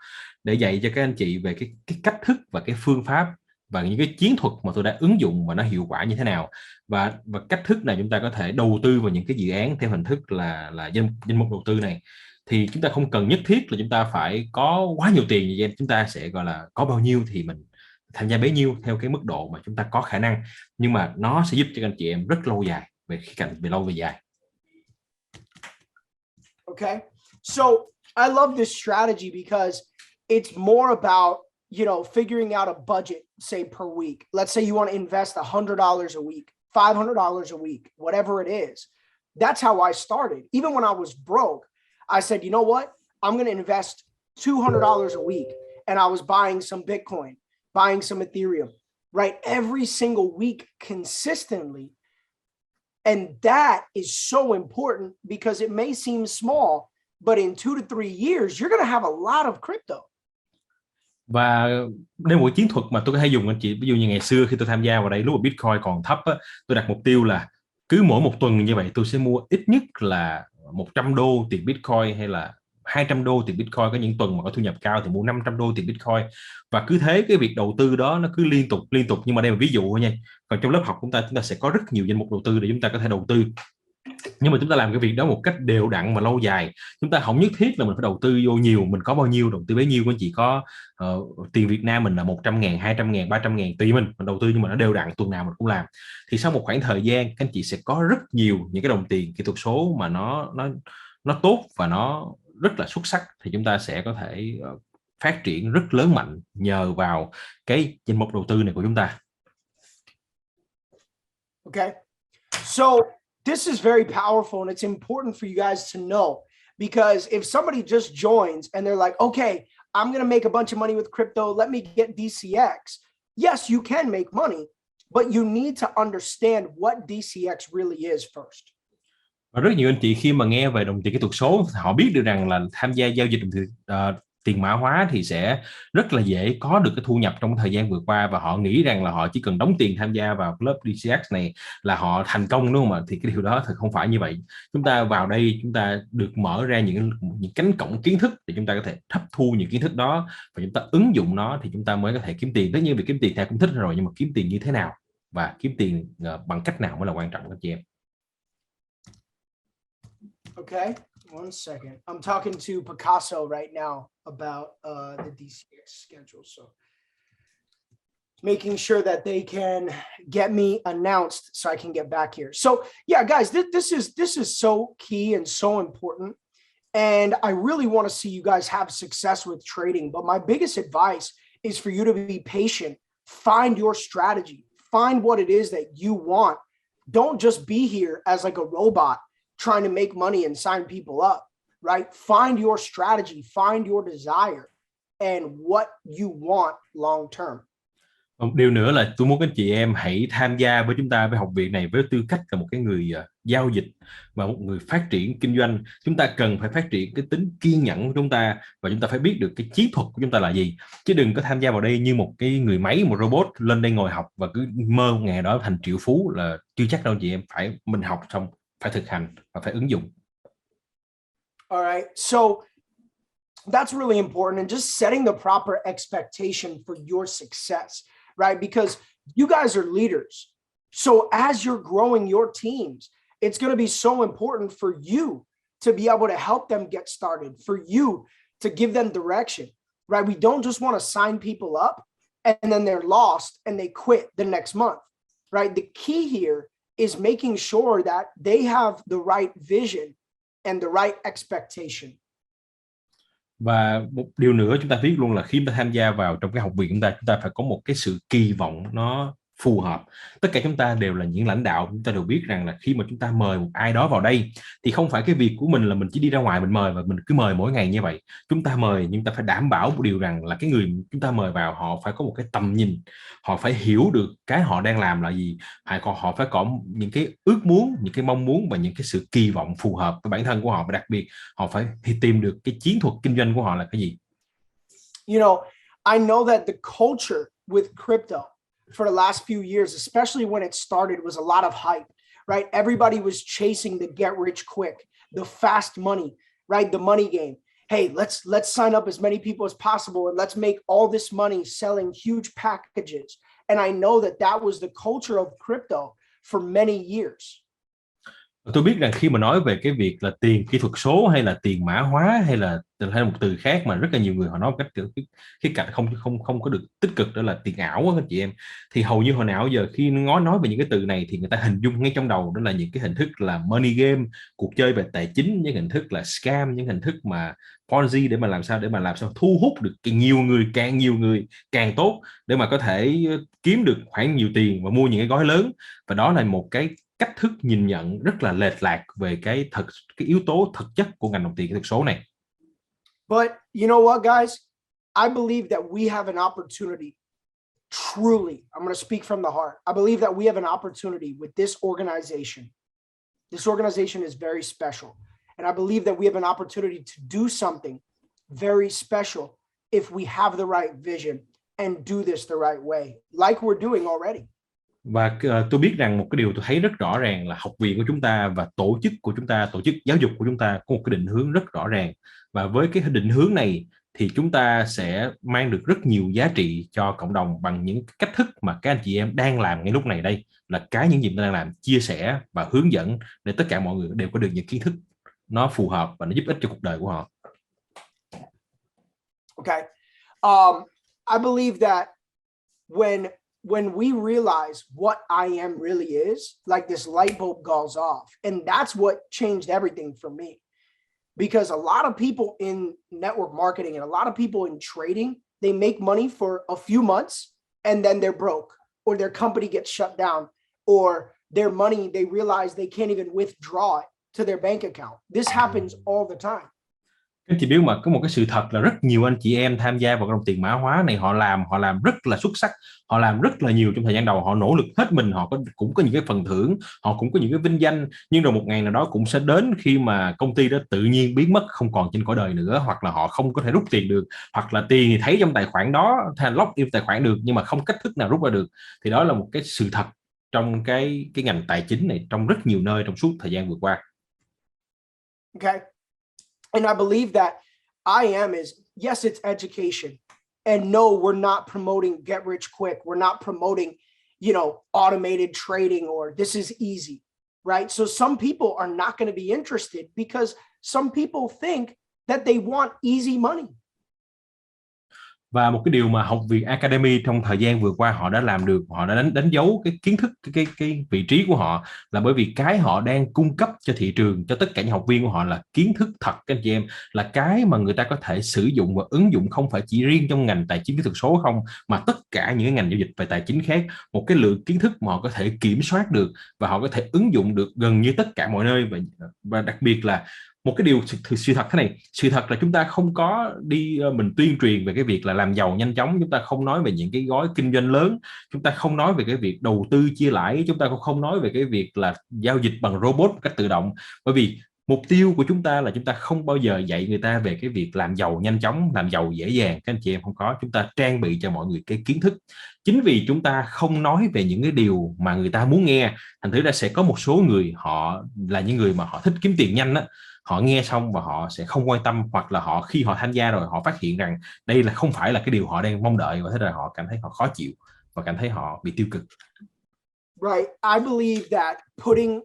Speaker 2: để dạy cho các anh chị về cái cách thức và cái phương pháp và những cái chiến thuật mà tôi đã ứng dụng và nó hiệu quả như thế nào, và cách thức này chúng ta có thể đầu tư vào những cái dự án theo hình thức là danh mục đầu tư này. Thì chúng ta không cần nhất thiết là chúng ta phải có quá nhiều tiền như vậy, chúng ta sẽ gọi là có bao nhiêu thì mình tham gia bấy nhiêu theo cái mức độ mà chúng ta có khả năng, nhưng mà nó sẽ giúp cho các anh chị em rất lâu dài, về khía cạnh về lâu về dài.
Speaker 1: Okay, so I love this strategy because it's more about, figuring out a budget, say per week. Let's say you want to invest $100 a week, $500 a week, whatever it is. That's how I started. Even when I was broke, I said, you know what? I'm going to invest $200 a week. And I was buying some Bitcoin, buying some Ethereum, right? Every single week consistently. And that is so important because it may seem small, but in 2 to 3 years, you're going to have a lot of crypto.
Speaker 2: Và đây một chiến thuật mà tôi có hay dùng anh chị. Ví dụ như ngày xưa khi tôi tham gia vào đây, lúc mà Bitcoin còn thấp á, tôi đặt mục tiêu là cứ mỗi một tuần như vậy tôi sẽ mua ít nhất là 100 đô tiền Bitcoin hay là 200 đô tiền Bitcoin. Có những tuần mà có thu nhập cao thì mua 500 đô tiền Bitcoin. Và cứ thế cái việc đầu tư đó nó cứ liên tục. Nhưng mà đây là ví dụ thôi nha. Còn trong lớp học chúng ta sẽ có rất nhiều danh mục đầu tư để chúng ta có thể đầu tư. Nhưng mà chúng ta làm cái việc đó một cách đều đặn mà lâu dài. Chúng ta không nhất thiết là mình phải đầu tư vô nhiều, mình có bao nhiêu đầu tư bấy nhiêu. Anh chị có tiền Việt Nam mình là 100.000, 200.000, 300.000 tùy mình đầu tư, nhưng mà nó đều đặn, tuần nào mình cũng làm. Thì sau một khoảng thời gian các anh chị sẽ có rất nhiều những cái đồng tiền kỹ thuật số mà nó tốt và nó rất là xuất sắc, thì chúng ta sẽ có thể phát triển rất lớn mạnh nhờ vào cái danh mục đầu tư này của chúng ta.
Speaker 1: Okay, so this is very powerful and it's important for you guys to know, because if somebody just joins and they're like, okay, I'm going to make a bunch of money with crypto, let me get DCX. Yes, you can make money, but you need to understand what DCX really is first.
Speaker 2: Và rất nhiều anh chị khi mà nghe về đồng tiền kỹ thuật số, họ biết được rằng là tham gia giao dịch đồng tiền mã hóa thì sẽ rất là dễ có được cái thu nhập trong thời gian vừa qua, và họ nghĩ rằng là họ chỉ cần đóng tiền tham gia vào club DCX này là họ thành công, đúng không ạ? Thì cái điều đó thật không phải như vậy. Chúng ta vào đây, chúng ta được mở ra những cánh cổng kiến thức để chúng ta có thể hấp thu những kiến thức đó và chúng ta ứng dụng nó, thì chúng ta mới có thể kiếm tiền. Tất nhiên việc kiếm tiền ta cũng thích rồi, nhưng mà kiếm tiền như thế nào và kiếm tiền bằng cách nào mới là quan trọng các chị em.
Speaker 1: Okay, one second. I'm talking to Picasso right now about the DCX schedule, so making sure that they can get me announced so I can get back here. So yeah, guys, this is so key and so important, and I really want to see you guys have success with trading. But my biggest advice is for you to be patient. Find your strategy. Find what it is that you want. Don't just be here as like a robot trying to make money and sign people up, right? Find your strategy, find your desire and what you want long term.
Speaker 2: Một điều nữa là tôi muốn các chị em hãy tham gia với chúng ta với học viện này với tư cách là một cái người giao dịch và một người phát triển kinh doanh. Chúng ta cần phải phát triển cái tính kiên nhẫn của chúng ta, và chúng ta phải biết được cái chiến thuật của chúng ta là gì, chứ đừng có tham gia vào đây như một cái người máy, một robot lên đây ngồi học và cứ mơ ngày đó thành triệu phú là chưa chắc đâu chị em. Phải mình học xong phải thực hành và phải ứng dụng.
Speaker 1: All right, so that's really important, and just setting the proper expectation for your success, right? Because you guys are leaders. So as you're growing your teams, it's going to be so important for you to be able to help them get started, for you to give them direction, right? We don't just want to sign people up and then they're lost and they quit the next month, right? The key here is making sure that they have the right vision and the right expectation.
Speaker 2: Và một điều nữa chúng ta biết luôn là khi chúng ta tham gia vào trong cái học viện chúng ta phải có một cái sự kỳ vọng nó phù hợp. Tất cả chúng ta đều là những lãnh đạo, chúng ta đều biết rằng là khi mà chúng ta mời một ai đó vào đây thì không phải cái việc của mình là mình chỉ đi ra ngoài mình mời và mình cứ mời mỗi ngày như vậy. Chúng ta mời nhưng ta phải đảm bảo một điều rằng là cái người chúng ta mời vào họ phải có một cái tầm nhìn, họ phải hiểu được cái họ đang làm là gì, họ phải có những cái ước muốn, những cái mong muốn và những cái sự kỳ vọng phù hợp với bản thân của họ, và đặc biệt họ phải tìm được cái chiến thuật kinh doanh của họ là cái gì.
Speaker 1: You know, I know that the culture with crypto for the last few years, especially when it started, was a lot of hype, right? Everybody was chasing the get rich quick, the fast money, right? The money game. Hey, let's sign up as many people as possible and let's make all this money selling huge packages. And I know that that was the culture of crypto for many years.
Speaker 2: Tôi biết rằng khi mà nói về cái việc là tiền kỹ thuật số hay là tiền mã hóa hay là một từ khác mà rất là nhiều người họ nói một cách cái cạnh không có được tích cực, đó là tiền ảo các chị em, thì hầu như hồi nào giờ khi nói về những cái từ này thì người ta hình dung ngay trong đầu đó là những cái hình thức là money game, cuộc chơi về tài chính, những hình thức là scam, những hình thức mà Ponzi để mà làm sao thu hút được nhiều người càng tốt để mà có thể kiếm được khoảng nhiều tiền và mua những cái gói lớn. Và đó là một cái cách thức nhìn nhận rất là lệch lạc về cái yếu tố thực chất của ngành đồng tiền kỹ thuật số này.
Speaker 1: But you know what, guys? I believe that we have an opportunity. Truly, I'm going to speak from the heart. I believe that we have an opportunity with this organization. This organization is very special. And I believe that we have an opportunity to do something very special if we have the right vision and do this the right way, like we're doing already.
Speaker 2: Và tôi biết rằng một cái điều tôi thấy rất rõ ràng là học viện của chúng ta và tổ chức của chúng ta, tổ chức giáo dục của chúng ta có một cái định hướng rất rõ ràng. Và với cái định hướng này thì chúng ta sẽ mang được rất nhiều giá trị cho cộng đồng bằng những cách thức mà các anh chị em đang làm ngay lúc này đây, là những gì chúng ta đang làm, chia sẻ và hướng dẫn để tất cả mọi người đều có được những kiến thức nó phù hợp và nó giúp ích cho cuộc đời của họ.
Speaker 1: Okay. I believe that when we realize what I am really is, like this light bulb goes off, and that's what changed everything for me. Because a lot of people in network marketing and a lot of people in trading, they make money for a few months and then they're broke, or their company gets shut down, or their money, they realize they can't even withdraw it to their bank account. This happens all the time.
Speaker 2: Các chị biết mà có một cái sự thật là rất nhiều anh chị em tham gia vào đồng tiền mã hóa này, họ làm rất là xuất sắc, họ làm rất là nhiều trong thời gian đầu, họ nỗ lực hết mình, họ cũng có những cái phần thưởng, họ cũng có những cái vinh danh, nhưng rồi một ngày nào đó cũng sẽ đến khi mà công ty đó tự nhiên biến mất, không còn trên cõi đời nữa, hoặc là họ không có thể rút tiền được, hoặc là tiền thì thấy trong tài khoản đó, lock in tài khoản được nhưng mà không cách thức nào rút ra được. Thì đó là một cái sự thật trong cái ngành tài chính này trong rất nhiều nơi trong suốt thời gian vừa qua.
Speaker 1: Okay. And I believe that I am is, yes, it's education. And no, we're not promoting get rich quick. We're not promoting, automated trading or this is easy, right? So some people are not going to be interested because some people think that they want easy money.
Speaker 2: Và một cái điều mà Học viện Academy trong thời gian vừa qua họ đã làm được, họ đã đánh dấu cái kiến thức, cái vị trí của họ, là bởi vì cái họ đang cung cấp cho thị trường, cho tất cả những học viên của họ là kiến thức thật các anh chị em, là cái mà người ta có thể sử dụng và ứng dụng không phải chỉ riêng trong ngành tài chính kỹ thuật số không, mà tất cả những ngành giao dịch về tài chính khác. Một cái lượng kiến thức mà họ có thể kiểm soát được và họ có thể ứng dụng được gần như tất cả mọi nơi, và đặc biệt là một cái điều sự thật thế này, sự thật là chúng ta không có đi mình tuyên truyền về cái việc là làm giàu nhanh chóng, chúng ta không nói về những cái gói kinh doanh lớn, chúng ta không nói về cái việc đầu tư chia lãi, chúng ta cũng không nói về cái việc là giao dịch bằng robot một cách tự động, bởi vì mục tiêu của chúng ta là chúng ta không bao giờ dạy người ta về cái việc làm giàu nhanh chóng, làm giàu dễ dàng. Các anh chị em không có, chúng ta trang bị cho mọi người cái kiến thức. Chính vì chúng ta không nói về những cái điều mà người ta muốn nghe, thành thử ra sẽ có một số người, họ là những người mà họ thích kiếm tiền nhanh á, họ nghe xong và họ sẽ không quan tâm, hoặc là khi họ tham gia rồi họ phát hiện rằng đây là không phải là cái điều họ đang mong đợi, và thế là họ cảm thấy họ khó chịu và cảm thấy họ bị tiêu cực.
Speaker 1: Right. I believe that putting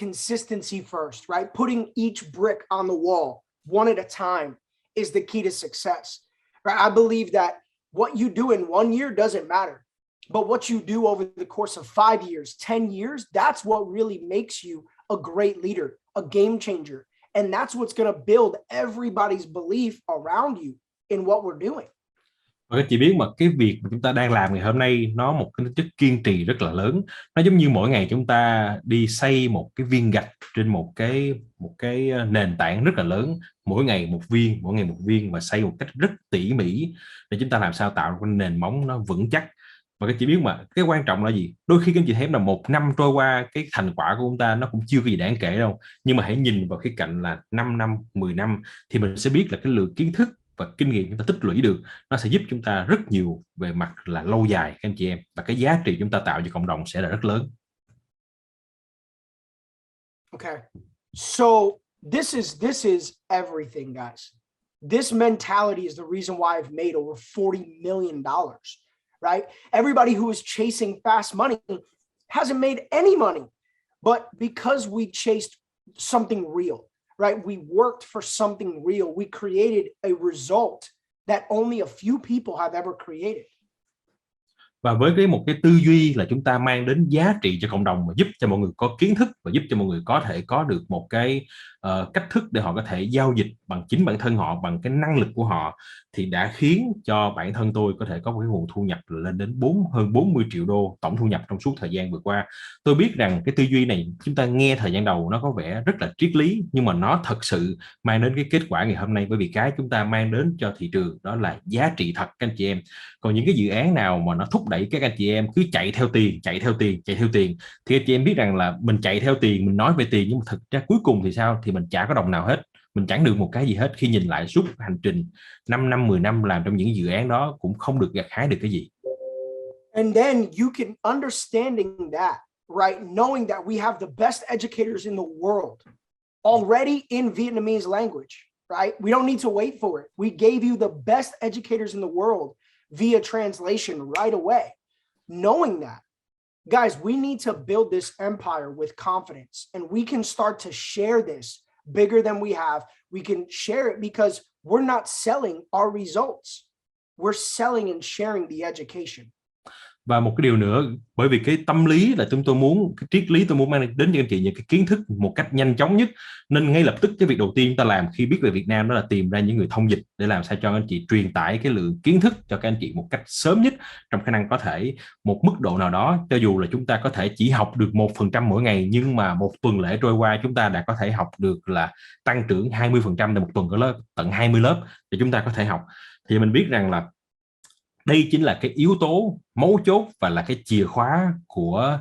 Speaker 1: consistency first, right? Putting each brick on the wall one at a time is the key to success. Right? I believe that what you do in 1 year doesn't matter, but what you do over the course of 5 years, 10 years, that's what really makes you a great leader, a game changer. And that's what's going to build everybody's belief around you in what we're doing.
Speaker 2: Và các chị biết mà cái việc mà chúng ta đang làm ngày hôm nay nó một cái chất kiên trì rất là lớn. Nó giống như mỗi ngày chúng ta đi xây một cái viên gạch trên một cái nền tảng rất là lớn, mỗi ngày một viên và xây một cách rất tỉ mỉ để chúng ta làm sao tạo một nền móng nó vững chắc. Và các chị biết mà cái quan trọng là gì? Đôi khi các chị thấy là 1 năm trôi qua, cái thành quả của chúng ta nó cũng chưa có gì đáng kể đâu. Nhưng mà hãy nhìn vào cái cạnh là 5 năm, 10 năm thì mình sẽ biết là cái lượng kiến thức và kinh nghiệm chúng ta tích lũy được nó sẽ giúp chúng ta rất nhiều về mặt là lâu dài các anh chị em, và cái giá trị chúng ta tạo cho cộng đồng sẽ là rất lớn.
Speaker 1: Okay. So this is everything, guys. This mentality is the reason why I've made over $40 million. Right? Everybody who is chasing fast money hasn't made any money, but because we chased something real, right? We worked for something real. We created a result that only a few people have ever created.
Speaker 2: Và với một cái tư duy là chúng ta mang đến giá trị cho cộng đồng và giúp cho mọi người có kiến thức và giúp cho mọi người có thể có được một cái cách thức để họ có thể giao dịch bằng chính bản thân họ, bằng cái năng lực của họ, thì đã khiến cho bản thân tôi có thể có một cái nguồn thu nhập lên đến hơn 40 triệu đô tổng thu nhập trong suốt thời gian vừa qua. Tôi biết rằng cái tư duy này chúng ta nghe thời gian đầu nó có vẻ rất là triết lý, nhưng mà nó thật sự mang đến cái kết quả ngày hôm nay, bởi vì cái chúng ta mang đến cho thị trường đó là giá trị thật các anh chị em. Còn những cái dự án nào mà nó thúc đẩy các anh chị em cứ chạy theo tiền thì anh chị em biết rằng là mình chạy theo tiền, mình nói về tiền, nhưng mà thực ra cuối cùng thì sao? Thì mình chả có đồng nào hết, mình chẳng được một cái gì hết. Khi nhìn lại suốt hành trình 5 năm 10 năm làm trong những dự án đó cũng không được gặt hái được cái gì.
Speaker 1: And then you can understanding that, right? Knowing that we have the best educators in the world already in Vietnamese language, right? We don't need to wait for it. We gave you the best educators in the world via translation right away. Knowing that, guys, we need to build this empire with confidence, and we can start to share this bigger than we have. We can share it because we're not selling our results. We're selling and sharing the education.
Speaker 2: Và một cái điều nữa, bởi vì cái tâm lý là tôi muốn, cái triết lý tôi muốn mang đến cho anh chị những cái kiến thức một cách nhanh chóng nhất, nên ngay lập tức cái việc đầu tiên chúng ta làm khi biết về Việt Nam đó là tìm ra những người thông dịch để làm sao cho anh chị truyền tải cái lượng kiến thức cho các anh chị một cách sớm nhất trong khả năng có thể. Một mức độ nào đó, cho dù là chúng ta có thể chỉ học được 1% mỗi ngày, nhưng mà một tuần lễ trôi qua chúng ta đã có thể học được là tăng trưởng 20%, để một tuần có lớp tận 20 lớp để chúng ta có thể học. Thì mình biết rằng là đây chính là cái yếu tố mấu chốt và là cái chìa khóa của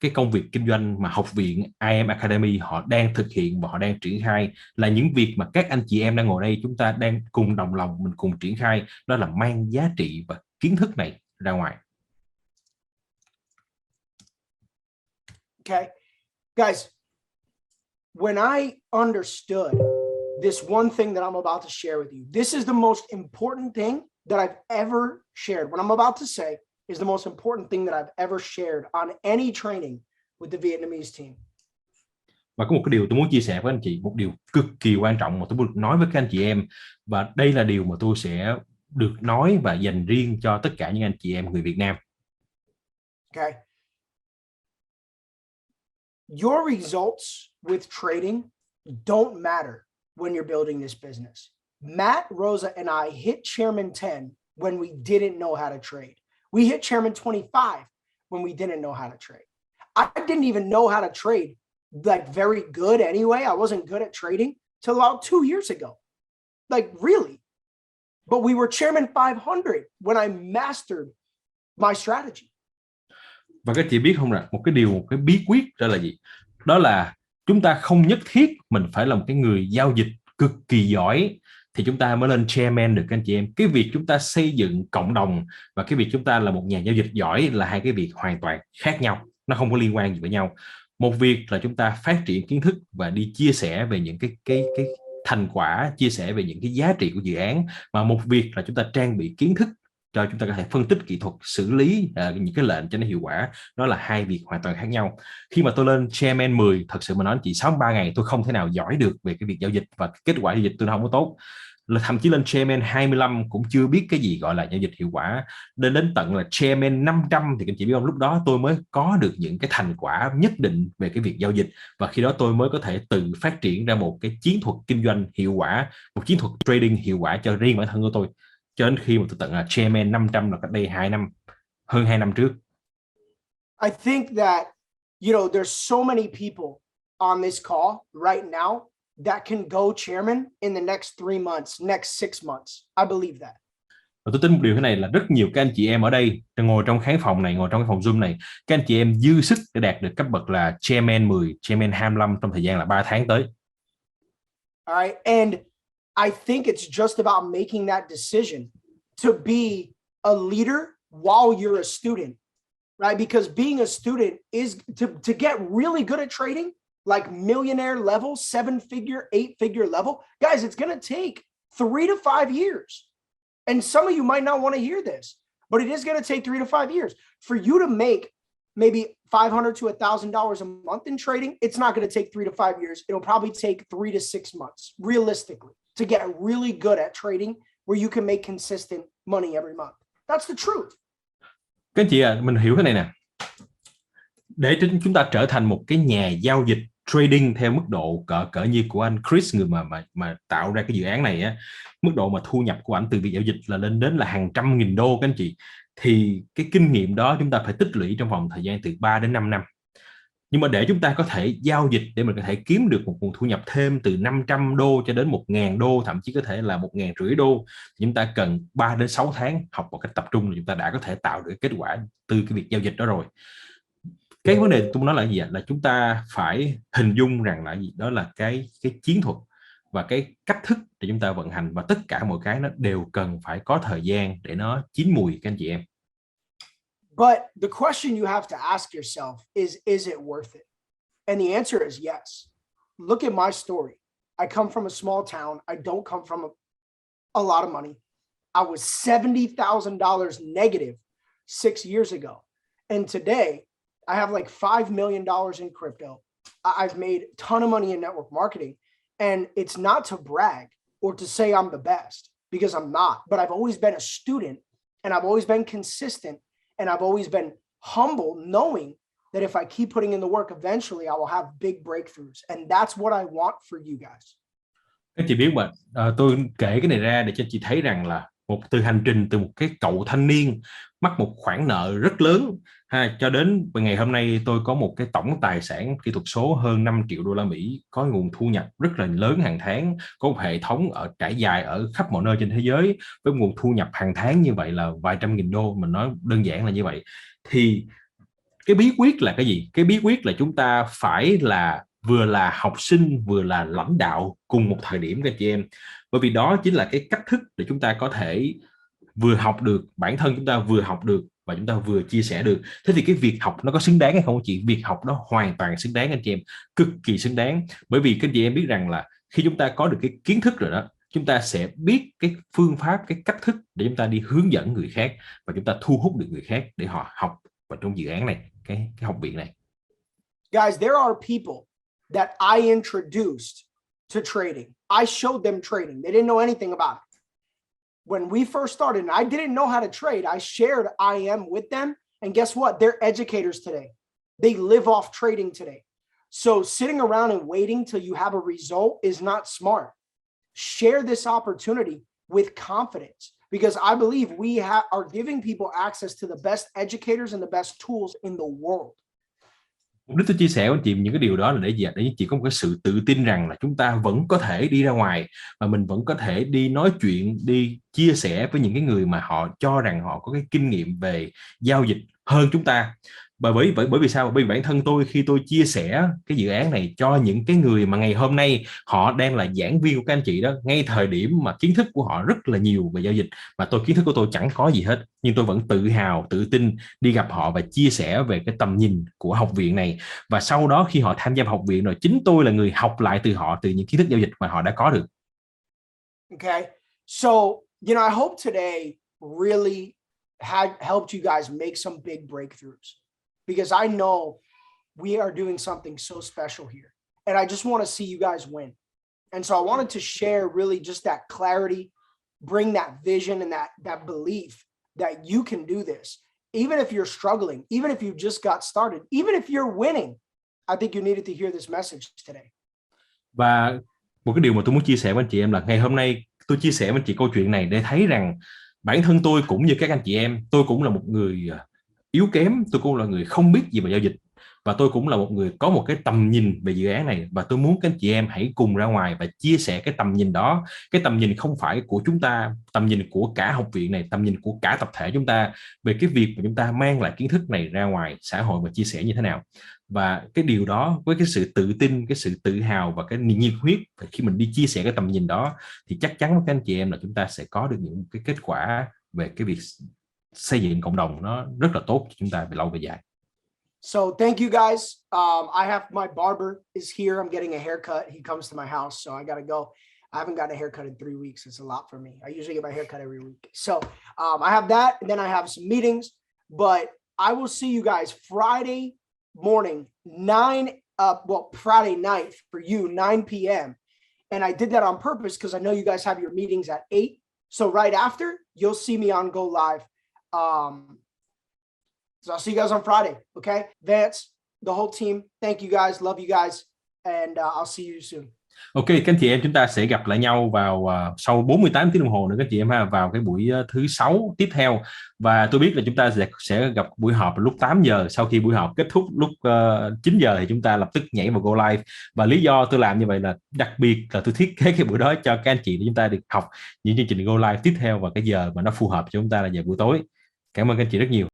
Speaker 2: cái công việc kinh doanh mà học viện IM Academy họ đang thực hiện và họ đang triển khai, là những việc mà các anh chị em đang ngồi đây chúng ta đang cùng đồng lòng mình cùng triển khai, đó là mang giá trị và kiến thức này ra ngoài.
Speaker 1: Okay, guys, when I understood this one thing that I'm about to share with you, this is the most important thing that I've ever shared. What I'm about to say is the most important thing that I've ever shared on any training with the Vietnamese team.
Speaker 2: Và có một cái điều tôi muốn chia sẻ với anh chị, một điều cực kỳ quan trọng mà tôi muốn nói với các anh chị em, và đây là điều mà tôi sẽ được nói và dành riêng cho tất cả những anh chị em người Việt Nam.
Speaker 1: Okay. Your results with trading don't matter when you're building this business. Matt, Rosa, and I hit Chairman 10 when we didn't know how to trade. We hit Chairman 25 when we didn't know how to trade. I didn't even know how to trade like very good anyway. I wasn't good at trading till about 2 years ago. Like really. But we were Chairman 500 when I mastered my strategy.
Speaker 2: Và các chị biết không, là một cái bí quyết đó là gì? Đó là chúng ta không nhất thiết mình phải là một cái người giao dịch cực kỳ giỏi thì chúng ta mới lên chairman được các anh chị em. Cái việc chúng ta xây dựng cộng đồng và cái việc chúng ta là một nhà giao dịch giỏi là hai cái việc hoàn toàn khác nhau, nó không có liên quan gì với nhau. Một việc là chúng ta phát triển kiến thức và đi chia sẻ về những cái thành quả, chia sẻ về những cái giá trị của dự án, mà một việc là chúng ta trang bị kiến thức cho chúng ta có thể phân tích kỹ thuật, xử lý những cái lệnh cho nó hiệu quả. Đó là hai việc hoàn toàn khác nhau. Khi mà tôi lên chairman 10, thật sự mà nói chỉ 63 ngày tôi không thể nào giỏi được về cái việc giao dịch, và kết quả giao dịch tôi không có tốt. Thậm chí lên chairman 25 cũng chưa biết cái gì gọi là giao dịch hiệu quả. Đến tận là chairman 500 thì các chị biết không, lúc đó tôi mới có được những cái thành quả nhất định về cái việc giao dịch, và khi đó tôi mới có thể tự phát triển ra một cái chiến thuật kinh doanh hiệu quả, một chiến thuật trading hiệu quả cho riêng bản thân của tôi. Cho đến khi mà tôi tận là chairman 500 là cách đây 2 năm, hơn 2 năm trước.
Speaker 1: I think that, there's so many people on this call right now that can go chairman in the next 3 months, next 6 months. I believe that.
Speaker 2: Và tôi tin một điều thế này, là rất nhiều các anh chị em ở đây, ngồi trong khán phòng này, ngồi trong cái phòng Zoom này, các anh chị em dư sức để đạt được cấp bậc là chairman 10, chairman 25 trong thời gian là 3 tháng tới.
Speaker 1: All right, and I think it's just about making that decision to be a leader while you're a student, right? Because being a student is to get really good at trading, like millionaire level, 7-figure, 8-figure level. Guys, it's going to take 3 to 5 years. And some of you might not want to hear this, but it is going to take 3 to 5 years for you to make maybe $500 to $1,000 a month in trading. It's not going to take 3 to 5 years. It'll probably take 3 to 6 months, realistically, to get really good at trading where you can make consistent money every month. That's the truth.
Speaker 2: Các anh chị mình hiểu cái này nè. Để chúng ta trở thành một cái nhà giao dịch trading theo mức độ cỡ như của anh Chris, người mà tạo ra cái dự án này á, mức độ mà thu nhập của anh từ việc giao dịch là lên đến là hàng trăm nghìn đô các anh chị. Thì cái kinh nghiệm đó chúng ta phải tích lũy trong vòng thời gian từ 3 đến 5 năm. Nhưng mà để chúng ta có thể giao dịch, để mình có thể kiếm được một nguồn thu nhập thêm từ 500 đô cho đến 1.000 đô, thậm chí có thể là 1.500 đô, thì chúng ta cần 3 đến 6 tháng học một cách tập trung là chúng ta đã có thể tạo được kết quả từ cái việc giao dịch đó rồi. Cái vấn đề tôi nói là gì ạ? Là chúng ta phải hình dung rằng là gì? Đó là cái chiến thuật và cái cách thức để chúng ta vận hành, và tất cả mọi cái nó đều cần phải có thời gian để nó chín mùi các anh chị em.
Speaker 1: But the question you have to ask yourself is it worth it? And the answer is yes. Look at my story. I come from a small town. I don't come from a lot of money. I was $70,000 negative 6 years ago. And today I have like $5 million in crypto. I've made a ton of money in network marketing. And it's not to brag or to say I'm the best, because I'm not, but I've always been a student, and I've always been consistent, and I've always been humble, knowing that if I keep putting in the work, eventually I will have big breakthroughs. And that's what I want for you guys.
Speaker 2: Các chị biết mà, tôi kể cái này ra để cho chị thấy rằng là từ hành trình từ một cái cậu thanh niên mắc một khoản nợ rất lớn cho đến ngày hôm nay tôi có một cái tổng tài sản kỹ thuật số hơn 5 triệu đô la Mỹ, có nguồn thu nhập rất là lớn hàng tháng, có một hệ thống trải dài ở khắp mọi nơi trên thế giới với nguồn thu nhập hàng tháng như vậy là vài trăm nghìn đô, mình nói đơn giản là như vậy. Thì cái bí quyết là cái gì? Cái bí quyết là chúng ta phải là vừa là học sinh vừa là lãnh đạo cùng một thời điểm các chị em, bởi vì đó chính là cái cách thức để chúng ta có thể vừa học được, bản thân chúng ta vừa học được và chúng ta vừa chia sẻ được. Thế thì cái việc học nó có xứng đáng hay không chị? Việc học nó hoàn toàn xứng đáng anh chị em, cực kỳ xứng đáng, bởi vì các chị em biết rằng là khi chúng ta có được cái kiến thức rồi đó, chúng ta sẽ biết cái phương pháp, cái cách thức để chúng ta đi hướng dẫn người khác và chúng ta thu hút được người khác để họ học vào trong dự án này, cái học viện này.
Speaker 1: Guys, there are people that I introduced to trading. I showed them trading. They didn't know anything about it. When we first started, and I didn't know how to trade, I shared IM with them. And guess what? They're educators today. They live off trading today. So sitting around and waiting till you have a result is not smart. Share this opportunity with confidence, because I believe we are giving people access to the best educators and the best tools in the world.
Speaker 2: Mục đích tôi chia sẻ với anh chị những cái điều đó là để chị có một cái sự tự tin rằng là chúng ta vẫn có thể đi ra ngoài và mình vẫn có thể đi nói chuyện, đi chia sẻ với những cái người mà họ cho rằng họ có cái kinh nghiệm về giao dịch hơn chúng ta. Bởi vì sao? Bởi vì bản thân tôi, khi tôi chia sẻ cái dự án này cho những cái người mà ngày hôm nay họ đang là giảng viên của các anh chị đó, ngay thời điểm mà kiến thức của họ rất là nhiều về giao dịch, mà kiến thức của tôi chẳng có gì hết, nhưng tôi vẫn tự hào, tự tin đi gặp họ và chia sẻ về cái tầm nhìn của học viện này. Và sau đó khi họ tham gia học viện rồi, chính tôi là người học lại từ họ, từ những kiến thức giao dịch mà họ đã có được.
Speaker 1: Okay, so I hope today really helped you guys make some big breakthroughs, because I know we are doing something so special here, and I just want to see you guys win. And so I wanted to share really just that clarity, bring that vision and that belief that you can do this. Even if you're struggling, even if you just got started, even if you're winning, I think you needed to hear this message today.
Speaker 2: Và một cái điều mà tôi muốn chia sẻ với anh chị em là ngày hôm nay tôi chia sẻ với anh chị câu chuyện này để thấy rằng bản thân tôi cũng như các anh chị em, tôi cũng là một người yếu kém, tôi cũng là người không biết gì về giao dịch, và tôi cũng là một người có một cái tầm nhìn về dự án này, và tôi muốn các anh chị em hãy cùng ra ngoài và chia sẻ cái tầm nhìn đó. Cái tầm nhìn không phải của chúng ta, tầm nhìn của cả học viện này, tầm nhìn của cả tập thể chúng ta về cái việc mà chúng ta mang lại kiến thức này ra ngoài xã hội và chia sẻ như thế nào. Và cái điều đó với cái sự tự tin, cái sự tự hào và cái nhiệt huyết khi mình đi chia sẻ cái tầm nhìn đó, thì chắc chắn với các anh chị em là chúng ta sẽ có được những cái kết quả về cái việc xây dựng cộng đồng nó rất là tốt cho chúng ta về lâu về dài.
Speaker 1: So thank you guys. I have my barber is here. I'm getting a haircut. He comes to my house, so I gotta go. I haven't gotten a haircut in 3 weeks. It's a lot for me. I usually get my haircut every week. So I have that, and then I have some meetings. But I will see you guys Friday morning, Friday night for you, 9 p.m. And I did that on purpose because I know you guys have your meetings at 8. So right after, you'll see me on Go Live. So I'll see you guys on Friday, okay? Vance, the whole team, thank you guys, love you guys, and I'll see you soon.
Speaker 2: Ok, các anh chị em, chúng ta sẽ gặp lại nhau vào sau 48 tiếng đồng hồ nữa các chị em ha, vào cái buổi thứ 6 tiếp theo. Và tôi biết là chúng ta sẽ gặp buổi họp lúc 8 giờ. Sau khi buổi họp kết thúc lúc 9 giờ thì chúng ta lập tức nhảy vào Go Live. Và lý do tôi làm như vậy là đặc biệt là tôi thiết kế cái buổi đó cho các anh chị để chúng ta được học những chương trình Go Live tiếp theo vào cái giờ mà nó phù hợp cho chúng ta là giờ buổi tối. Cảm ơn các anh chị rất nhiều.